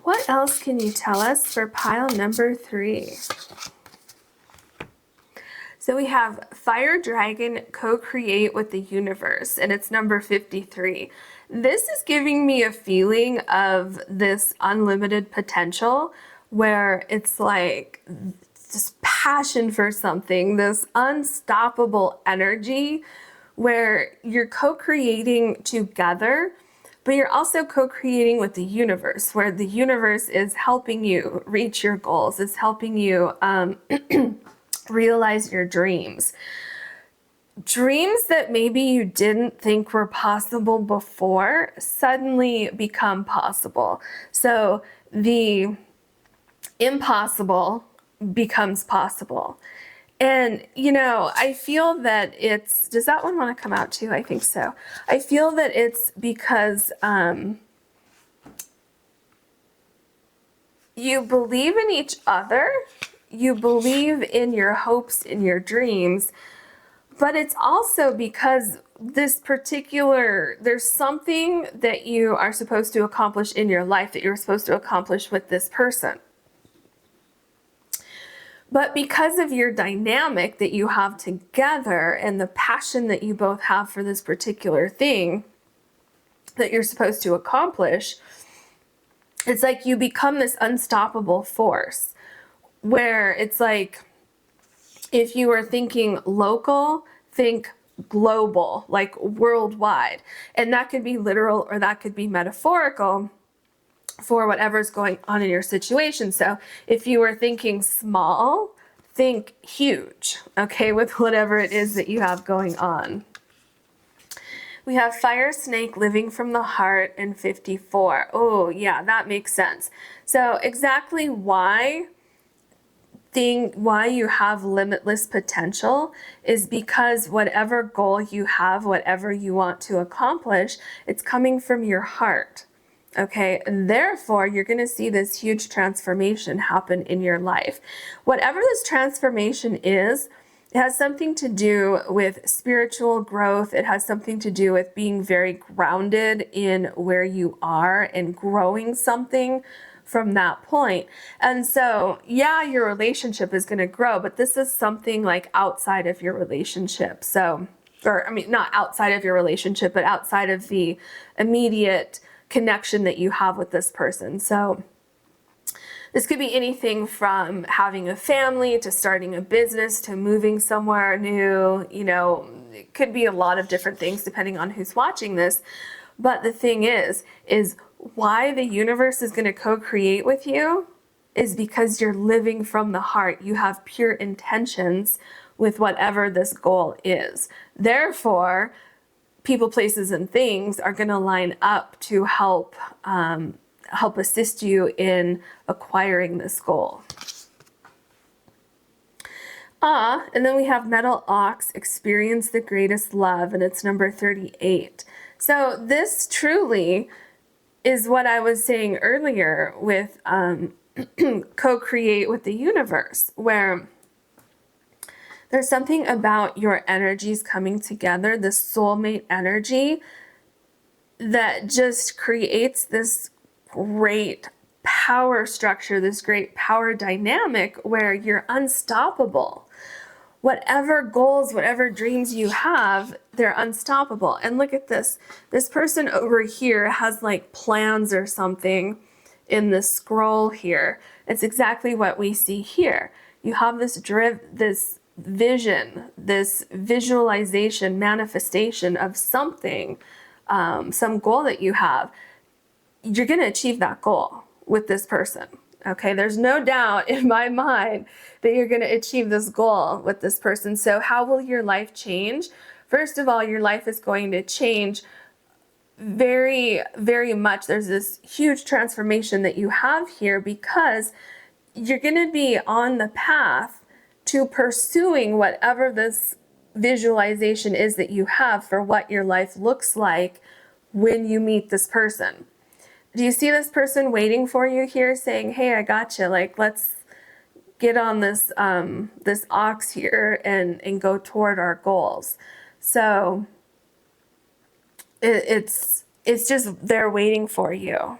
What else can you tell us for pile number 3? So we have Fire Dragon co-create with the universe, and it's number 53. This is giving me a feeling of this unlimited potential where it's like this passion for something, this unstoppable energy where you're co-creating together, but you're also co-creating with the universe, where the universe is helping you reach your goals, is helping you realize your dreams. Dreams that maybe you didn't think were possible before suddenly become possible. So the impossible becomes possible. And, you know, I feel that it's, does that one want to come out too? I think so. I feel that it's because you believe in each other. You believe in your hopes, in your dreams, but it's also because there's something that you are supposed to accomplish in your life that you're supposed to accomplish with this person. But because of your dynamic that you have together and the passion that you both have for this particular thing that you're supposed to accomplish, it's like you become this unstoppable force. Where it's like, if you were thinking local, think global, like worldwide. And that could be literal or that could be metaphorical for whatever's going on in your situation. So if you were thinking small, think huge, okay, with whatever it is that you have going on. We have Fire Snake living from the heart in 54. Oh, yeah, that makes sense. So exactly why you have limitless potential is because whatever goal you have, whatever you want to accomplish, it's coming from your heart. Okay, and therefore you're going to see this huge transformation happen in your life. Whatever this transformation is, it has something to do with spiritual growth. It has something to do with being very grounded in where you are and growing something from that point. And so, yeah, your relationship is going to grow, but this is something like outside of your relationship. So, or I mean, not outside of your relationship, but outside of the immediate connection that you have with this person. So this could be anything from having a family to starting a business to moving somewhere new. You know, it could be a lot of different things depending on who's watching this. But the thing is why the universe is going to co-create with you is because you're living from the heart. You have pure intentions with whatever this goal is. Therefore, people, places, and things are going to line up to help assist you in acquiring this goal. And then we have Metal Ox, experience the greatest love, and it's number 38. So this truly is what I was saying earlier with co-create with the universe, where there's something about your energies coming together, the soulmate energy, that just creates this great power structure, this great power dynamic where you're unstoppable. Whatever goals, whatever dreams you have, they're unstoppable. And look at this. This person over here has like plans or something in this scroll here. It's exactly what we see here. You have this vision, this visualization, manifestation of something, some goal that you have. You're going to achieve that goal with this person. Okay, there's no doubt in my mind that you're going to achieve this goal with this person. So how will your life change? First of all, your life is going to change very, very much. There's this huge transformation that you have here because you're going to be on the path to pursuing whatever this visualization is that you have for what your life looks like when you meet this person. Do you see this person waiting for you here saying, hey, I got you. Like, let's get on this this ox here and go toward our goals. So it's just they're waiting for you.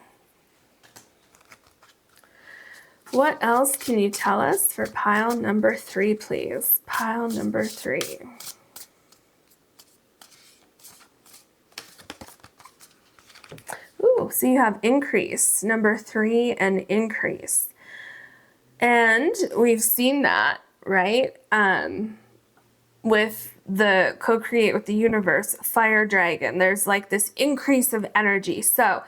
What else can you tell us for pile number 3, please? Pile number 3. Ooh, so you have increase, number 3, and increase. And we've seen that, right? With the co-create with the universe, fire dragon, there's like this increase of energy. So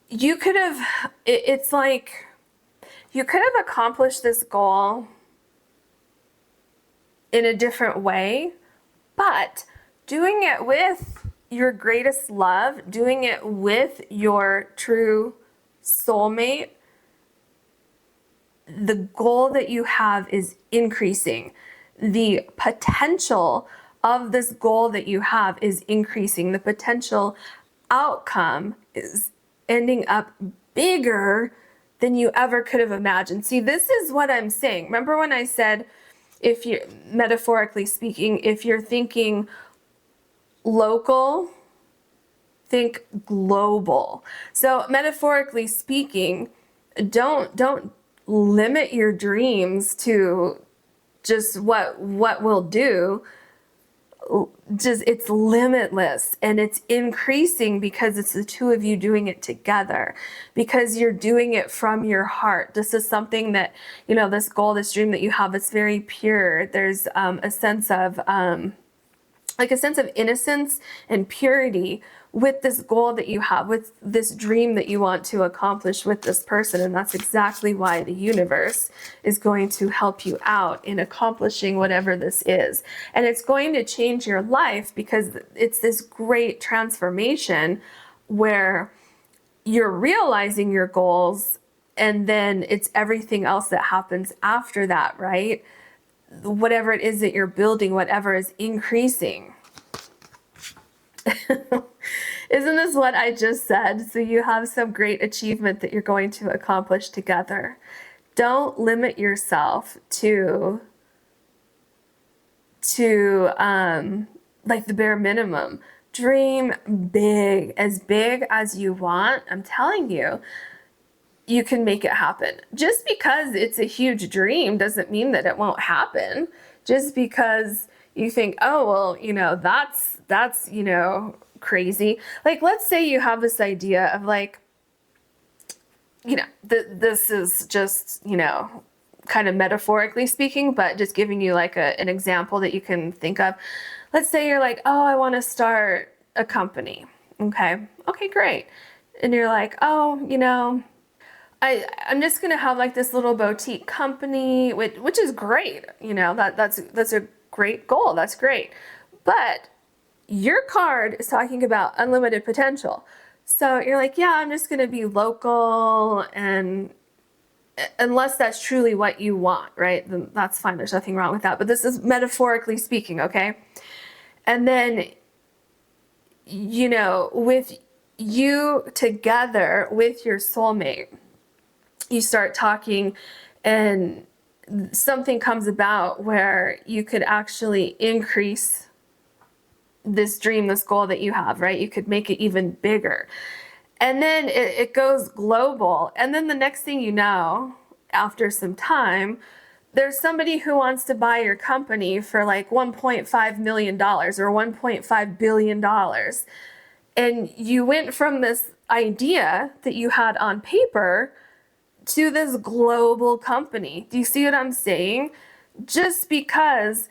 you could have, it's like, you could have accomplished this goal in a different way, but doing it with your greatest love, doing it with your true soulmate, the goal that you have is increasing. The potential of this goal that you have is increasing. The potential outcome is ending up bigger than you ever could have imagined. See, this is what I'm saying. Remember when I said, if you're, metaphorically speaking, if you're thinking local, think global. So metaphorically speaking, don't limit your dreams to just what we'll do. Just, it's limitless and it's increasing because it's the two of you doing it together, because you're doing it from your heart. This is something that, you know, this goal, this dream that you have, it's very pure. There's a sense of like a sense of innocence and purity with this goal that you have, with this dream that you want to accomplish with this person. And that's exactly why the universe is going to help you out in accomplishing whatever this is. And it's going to change your life because it's this great transformation where you're realizing your goals, and then it's everything else that happens after that, right? Whatever it is that you're building, whatever is increasing. Isn't this what I just said? So you have some great achievement that you're going to accomplish together. Don't limit yourself to like the bare minimum. Dream big as you want. I'm telling you, you can make it happen. Just because it's a huge dream doesn't mean that it won't happen. Just because you think, oh, well, you know, that's, you know, crazy. Like, let's say you have this idea of like, you know, this is just, you know, kind of metaphorically speaking, but just giving you like an example that you can think of. Let's say you're like, oh, I want to start a company. Okay, great. And you're like, oh, you know, I'm just gonna have like this little boutique company, which is great. You know, that's a great goal. That's great. But your card is talking about unlimited potential. So you're like, yeah, I'm just gonna be local, and unless that's truly what you want, right? Then that's fine. There's nothing wrong with that. But this is metaphorically speaking, okay? And then, you know, with you together with your soulmate, you start talking and something comes about where you could actually increase this dream, this goal that you have, right? You could make it even bigger. And then it goes global. And then the next thing you know, after some time, there's somebody who wants to buy your company for like $1.5 million or $1.5 billion. And you went from this idea that you had on paper to this global company. Do you see what I'm saying? Just because,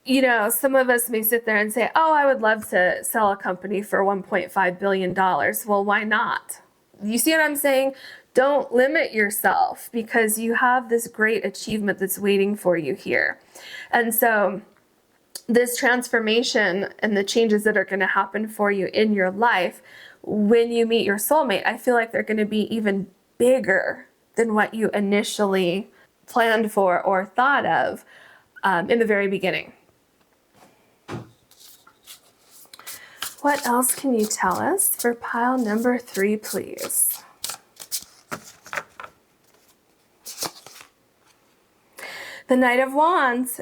you know, some of us may sit there and say, oh, I would love to sell a company for $1.5 billion. Well, why not? You see what I'm saying? Don't limit yourself because you have this great achievement that's waiting for you here. And so this transformation and the changes that are going to happen for you in your life when you meet your soulmate, I feel like they're going to be even bigger than what you initially planned for or thought of in the very beginning. What else can you tell us for pile number 3, please? The Knight of Wands.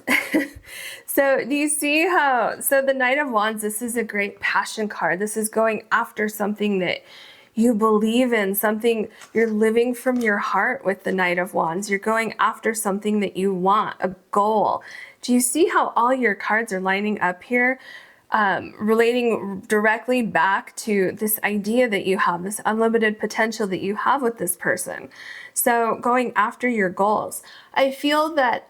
So do you see how, so the Knight of Wands, this is a great passion card. This is going after something that you believe in, something you're living from your heart with the Knight of Wands. You're going after something that you want, a goal. Do you see how all your cards are lining up here? Relating directly back to this idea that you have, this unlimited potential that you have with this person. So going after your goals. I feel that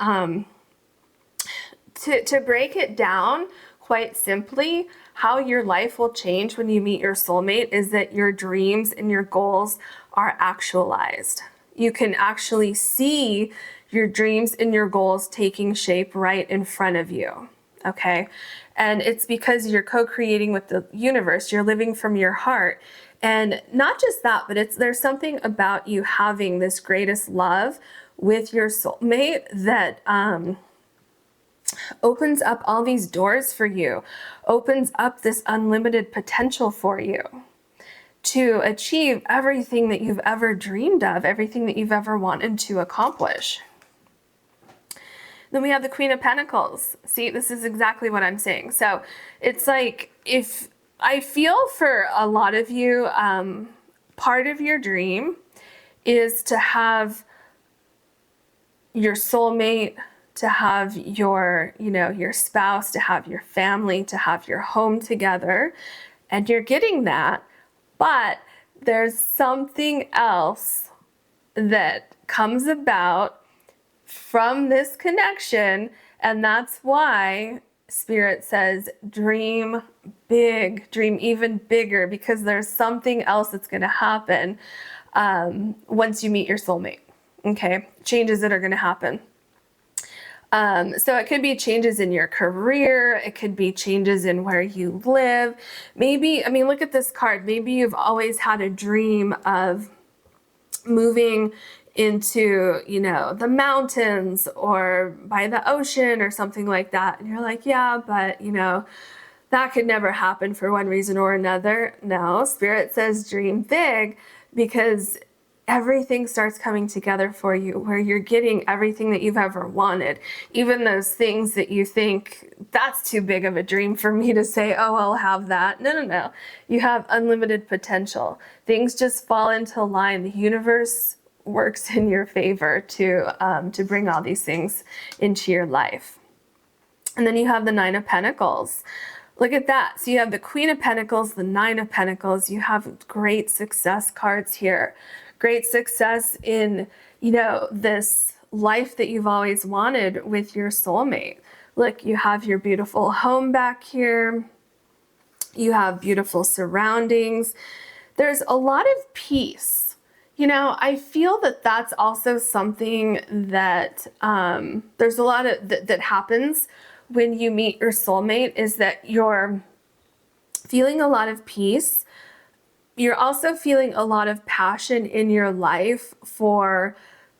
to break it down quite simply, how your life will change when you meet your soulmate is that your dreams and your goals are actualized. You can actually see your dreams and your goals taking shape right in front of you. Okay. And it's because you're co-creating with the universe. You're living from your heart. And not just that, but there's something about you having this greatest love with your soulmate that opens up all these doors for you, opens up this unlimited potential for you to achieve everything that you've ever dreamed of, everything that you've ever wanted to accomplish. Then we have the Queen of Pentacles. See, this is exactly what I'm saying. So it's like, if I feel for a lot of you, part of your dream is to have your soulmate, to have your, you know, your spouse, to have your family, to have your home together. And you're getting that, but there's something else that comes about from this connection, and that's why Spirit says dream big, dream even bigger, because there's something else that's going to happen once you meet your soulmate. Okay, changes that are going to happen. So it could be changes in your career. It could be changes in where you live. Maybe, I mean, look at this card. Maybe you've always had a dream of moving into, you know, the mountains or by the ocean or something like that. And you're like, yeah, but, you know, that could never happen for one reason or another. No, Spirit says dream big, because everything starts coming together for you, where you're getting everything that you've ever wanted. Even those things that you think, that's too big of a dream for me to say, oh, I'll have that. No, no, no. You have unlimited potential. Things just fall into line. The universe works in your favor to bring all these things into your life. And then you have the Nine of Pentacles. Look at that. So you have the Queen of Pentacles, the Nine of Pentacles. You have great success cards here. Great success in, you know, this life that you've always wanted with your soulmate. Look, you have your beautiful home back here. You have beautiful surroundings. There's a lot of peace. You know, I feel that that's also something that there's a lot of that happens when you meet your soulmate, is that you're feeling a lot of peace. You're also feeling a lot of passion in your life for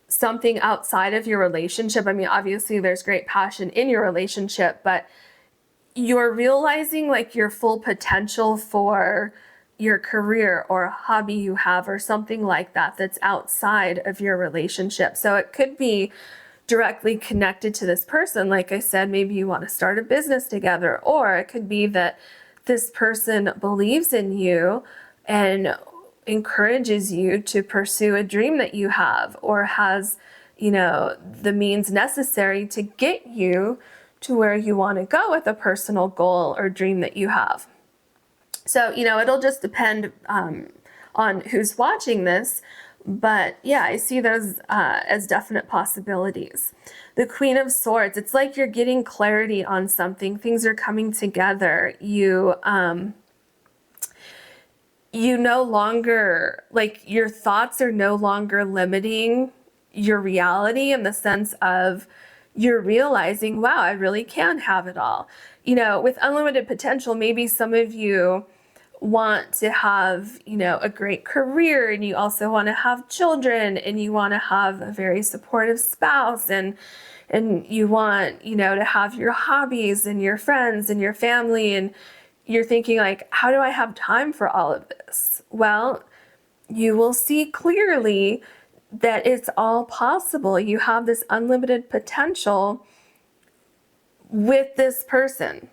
something outside of your relationship. I mean, obviously there's great passion in your relationship, but you're realizing like your full potential for your career or a hobby you have or something like that that's outside of your relationship. So it could be directly connected to this person. Like I said, maybe you want to start a business together, or it could be that this person believes in you and encourages you to pursue a dream that you have, or has, the means necessary to get you to where you want to go with a personal goal or dream that you have. So, it'll just depend on who's watching this. But yeah, I see those as definite possibilities. The Queen of Swords, it's like you're getting clarity on something. Things are coming together. You no longer, like, your thoughts are no longer limiting your reality, in the sense of you're realizing, wow, I really can have it all. With unlimited potential, maybe some of you want to have, a great career, and you also want to have children, and you want to have a very supportive spouse, and you want, to have your hobbies and your friends and your family, and you're thinking, like, how do I have time for all of this? Well, you will see clearly that it's all possible. You have this unlimited potential with this person.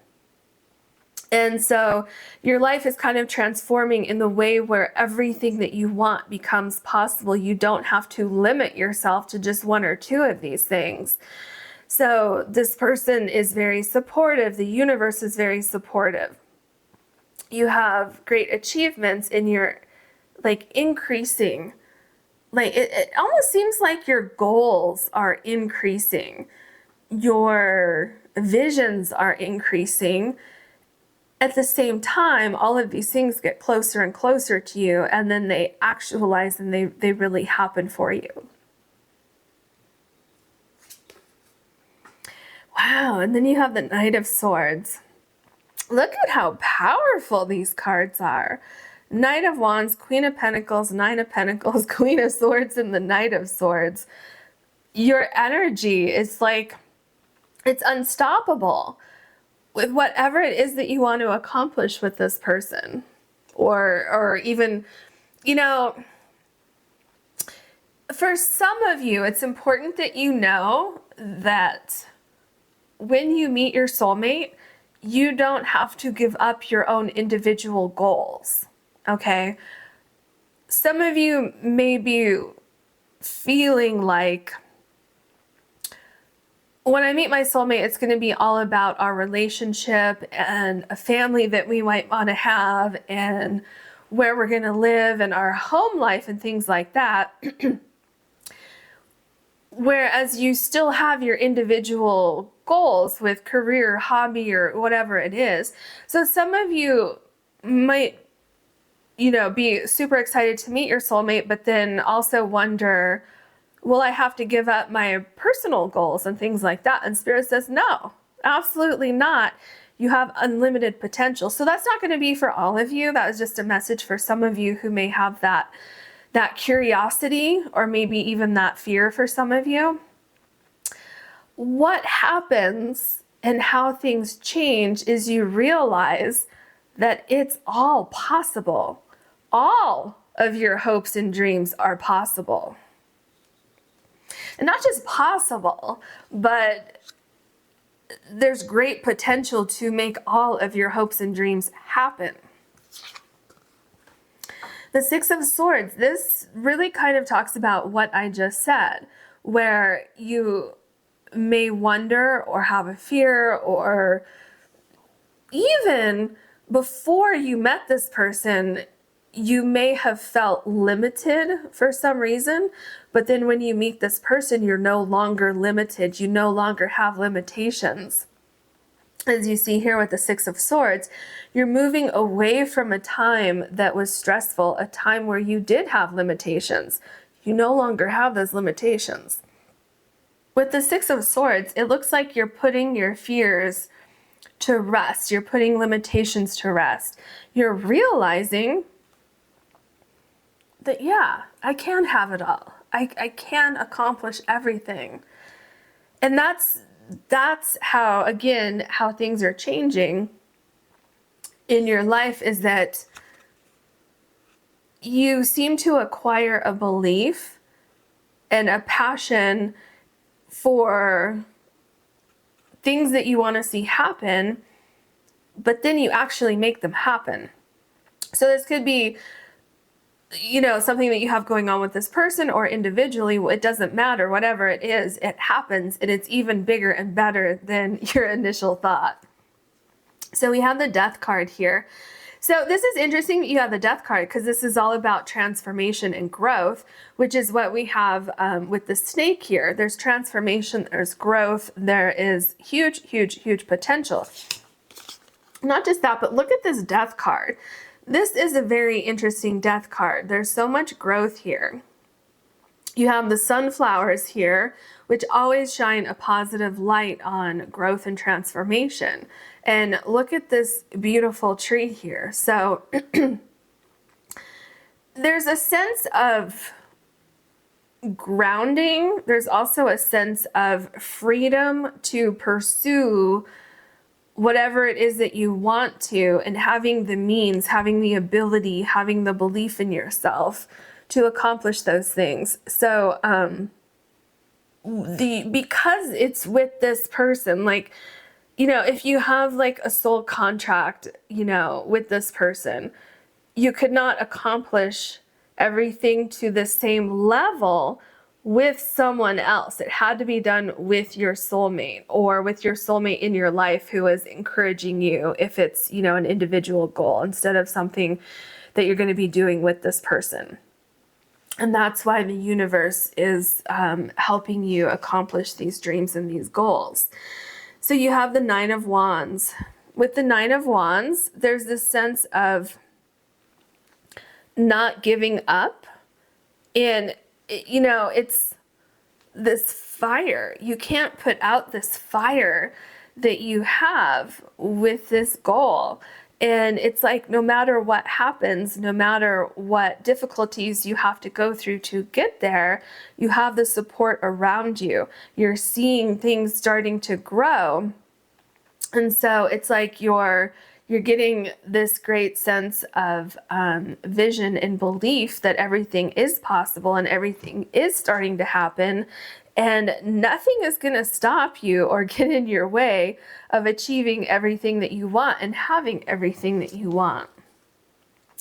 And so your life is kind of transforming in the way where everything that you want becomes possible. You don't have to limit yourself to just one or two of these things. So this person is very supportive. The universe is very supportive. You have great achievements in your, increasing. It almost seems like your goals are increasing. Your visions are increasing. At the same time, all of these things get closer and closer to you, and then they actualize, and they really happen for you. Wow, and then you have the Knight of Swords. Look at how powerful these cards are. Knight of Wands, Queen of Pentacles, Nine of Pentacles, Queen of Swords, and the Knight of Swords. Your energy is it's unstoppable with whatever it is that you want to accomplish with this person. Or even, for some of you, it's important that you know that when you meet your soulmate, you don't have to give up your own individual goals, okay? Some of you may be feeling like, when I meet my soulmate, it's going to be all about our relationship and a family that we might want to have, and where we're going to live, and our home life and things like that. Whereas you still have your individual goals with career, hobby, or whatever it is. So some of you might, be super excited to meet your soulmate, but then also wonder, will I have to give up my personal goals and things like that? And Spirit says, no, absolutely not. You have unlimited potential. So that's not going to be for all of you. That was just a message for some of you who may have that curiosity, or maybe even that fear for some of you. What happens and how things change is you realize that it's all possible. All of your hopes and dreams are possible. And not just possible, but there's great potential to make all of your hopes and dreams happen. The Six of Swords, this really kind of talks about what I just said, where you may wonder or have a fear, or even before you met this person, you may have felt limited for some reason, but then when you meet this person, you're no longer limited. You no longer have limitations. As you see here with the Six of Swords, you're moving away from a time that was stressful, a time where you did have limitations. You no longer have those limitations. With the Six of Swords, it looks like you're putting your fears to rest. You're putting limitations to rest. You're realizing that, yeah, I can have it all. I can accomplish everything. And that's how, again, how things are changing in your life, is that you seem to acquire a belief and a passion for things that you want to see happen, but then you actually make them happen. So this could be, something that you have going on with this person or individually. It doesn't matter. Whatever it is, it happens, and it's even bigger and better than your initial thought. So we have the Death card here. So this is interesting that you have the Death card, because this is all about transformation and growth, which is what we have with the snake here. There's transformation, there's growth, there is huge, huge, huge potential. Not just that, but look at this Death card. This is a very interesting Death card. There's so much growth here. You have the sunflowers here, which always shine a positive light on growth and transformation. And look at this beautiful tree here. So there's a sense of grounding. There's also a sense of freedom to pursue whatever it is that you want to, and having the means, having the ability, having the belief in yourself to accomplish those things. So because it's with this person, like, if you have like a soul contract, with this person, you could not accomplish everything to the same level with someone else. It had to be done with your soulmate, or with your soulmate in your life who is encouraging you, if it's, an individual goal, instead of something that you're going to be doing with this person. And that's why the universe is helping you accomplish these dreams and these goals. So you have the Nine of Wands. With the Nine of Wands, there's this sense of not giving up. And, it's this fire. You can't put out this fire that you have with this goal. And it's like, no matter what happens, no matter what difficulties you have to go through to get there, you have the support around you. You're seeing things starting to grow. And so it's like you're getting this great sense of vision and belief that everything is possible and everything is starting to happen. And nothing is going to stop you or get in your way of achieving everything that you want and having everything that you want.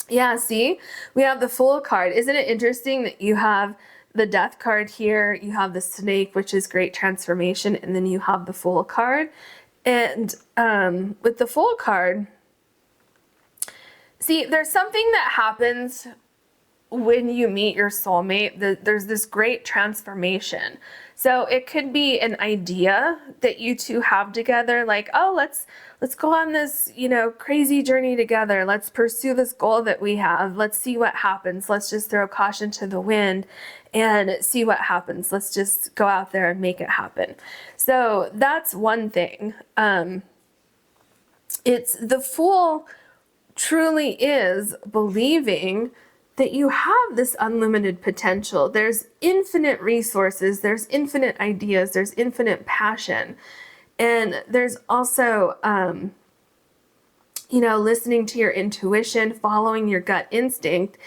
Yeah, see, we have the Fool card. Isn't it interesting that you have the Death card here, you have the Snake, which is great transformation, and then you have the Fool card. And with the Fool card, see, there's something that happens when you meet your soulmate. There's this great transformation. So it could be an idea that you two have together, like, oh, let's go on this, crazy journey together. Let's pursue this goal that we have. Let's see what happens. Let's just throw caution to the wind and see what happens. Let's just go out there and make it happen. So that's one thing. It's the Fool truly is believing that you have this unlimited potential. There's infinite resources, there's infinite ideas, there's infinite passion. And there's also, listening to your intuition, following your gut instinct,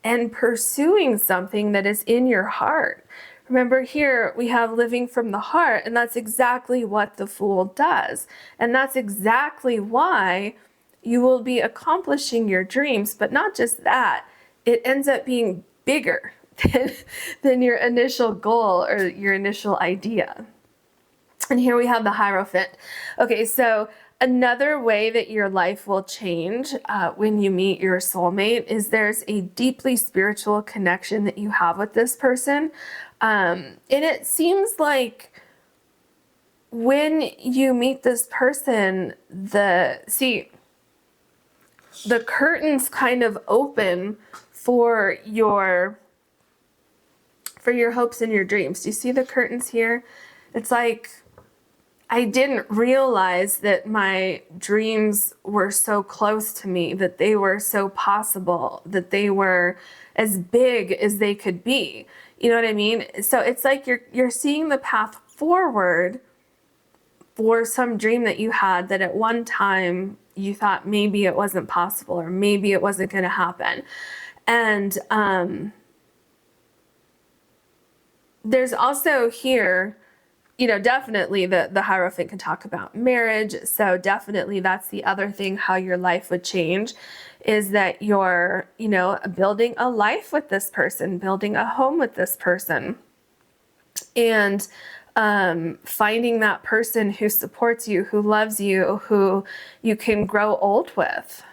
and pursuing something that is in your heart. Remember, here we have living from the heart, and that's exactly what the Fool does. And that's exactly why you will be accomplishing your dreams. But not just that, it ends up being bigger than your initial goal or your initial idea. And here we have the Hierophant. Okay, so another way that your life will change when you meet your soulmate is there's a deeply spiritual connection that you have with this person. And it seems like when you meet this person, the curtains kind of open for your hopes and your dreams. Do you see the curtains here? It's like, I didn't realize that my dreams were so close to me, that they were so possible, that they were as big as they could be. You know what I mean? So it's like you're seeing the path forward for some dream that you had that at one time you thought maybe it wasn't possible or maybe it wasn't going to happen. And there's also here, definitely the Hierophant can talk about marriage. So definitely that's the other thing, how your life would change is that you're, building a life with this person, building a home with this person, and finding that person who supports you, who loves you, who you can grow old with.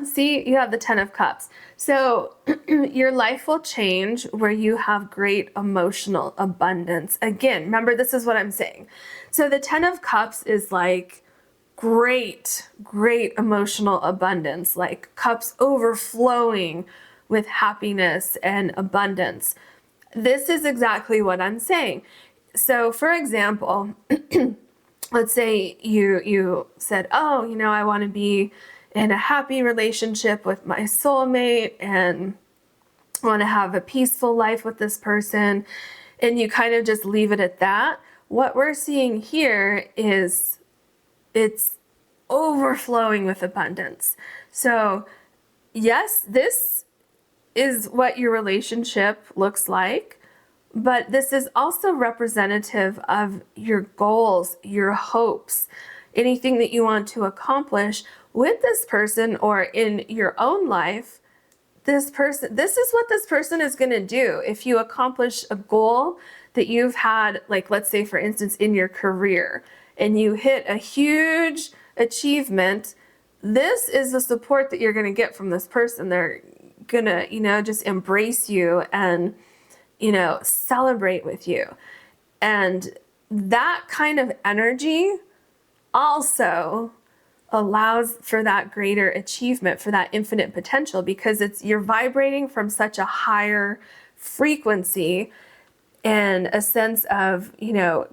See, you have the 10 of Cups. So your life will change where you have great emotional abundance. Again, remember, this is what I'm saying. So the 10 of Cups is like great emotional abundance, like cups overflowing with happiness and abundance. This is exactly what I'm saying. So for example, let's say you said, oh, I want to be in a happy relationship with my soulmate and want to have a peaceful life with this person, and you kind of just leave it at that. What we're seeing here is it's overflowing with abundance. So yes, this is what your relationship looks like, but this is also representative of your goals, your hopes, anything that you want to accomplish with this person or in your own life. This is what this person is going to do. If you accomplish a goal that you've had, like let's say for instance in your career, and you hit a huge achievement, this is the support that you're going to get from this person. They're going to, just embrace you and, celebrate with you. And that kind of energy also allows for that greater achievement, for that infinite potential, because you're vibrating from such a higher frequency and a sense of,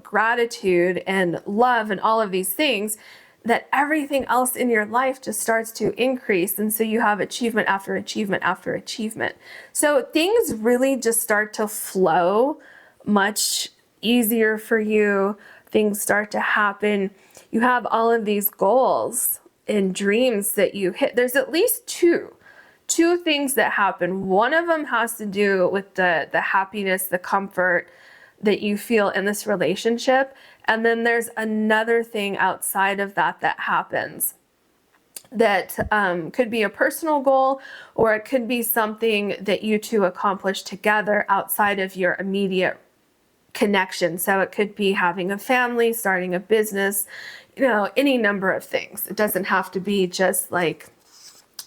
gratitude and love and all of these things, that everything else in your life just starts to increase. And so you have achievement after achievement after achievement. So things really just start to flow much easier for you. Things start to happen. You have all of these goals and dreams that you hit. There's at least two things that happen. One of them has to do with the happiness, the comfort that you feel in this relationship. And then there's another thing outside of that happens that could be a personal goal, or it could be something that you two accomplish together outside of your immediate connection. So it could be having a family, starting a business, any number of things. It doesn't have to be just like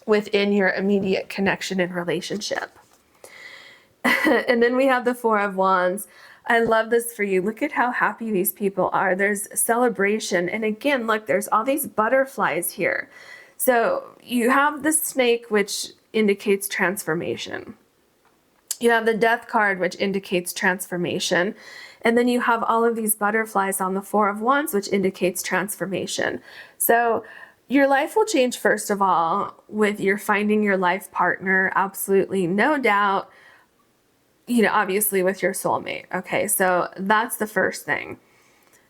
within your immediate connection and relationship. And then we have the 4 of Wands. I love this for you. Look at how happy these people are. There's celebration. And again, look, there's all these butterflies here. So you have the snake, which indicates transformation. You have the Death card, which indicates transformation. And then you have all of these butterflies on the 4 of Wands, which indicates transformation. So your life will change, first of all, with your finding your life partner. Absolutely, no doubt. Obviously with your soulmate. Okay, so that's the first thing.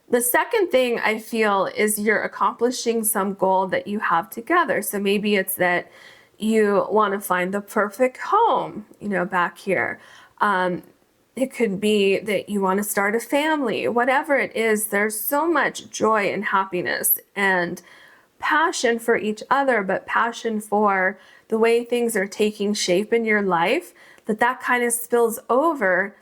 The second thing I feel is you're accomplishing some goal that you have together. So maybe it's that you want to find the perfect home, back here. It could be that you want to start a family. Whatever it is, there's so much joy and happiness and passion for each other, but passion for the way things are taking shape in your life, that kind of spills over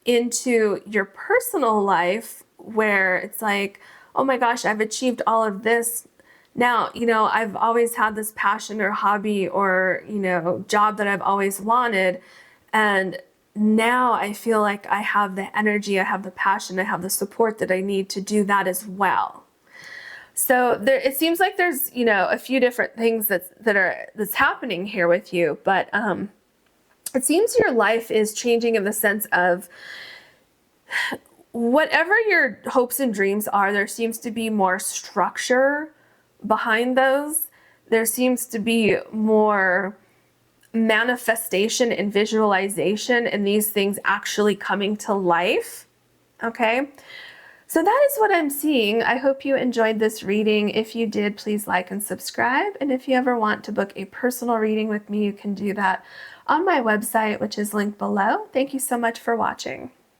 into your personal life, where it's like, oh my gosh, I've achieved all of this. Now, I've always had this passion or hobby or, job that I've always wanted. And now I feel like I have the energy, I have the passion, I have the support that I need to do that as well. So it seems like there's, a few different things that's happening here with you, but it seems your life is changing in the sense of whatever your hopes and dreams are, there seems to be more structure behind those. There seems to be more manifestation and visualization and these things actually coming to life. Okay. So that is what I'm seeing. I hope you enjoyed this reading. If you did, please like and subscribe. And if you ever want to book a personal reading with me, you can do that on my website, which is linked below. Thank you so much for watching.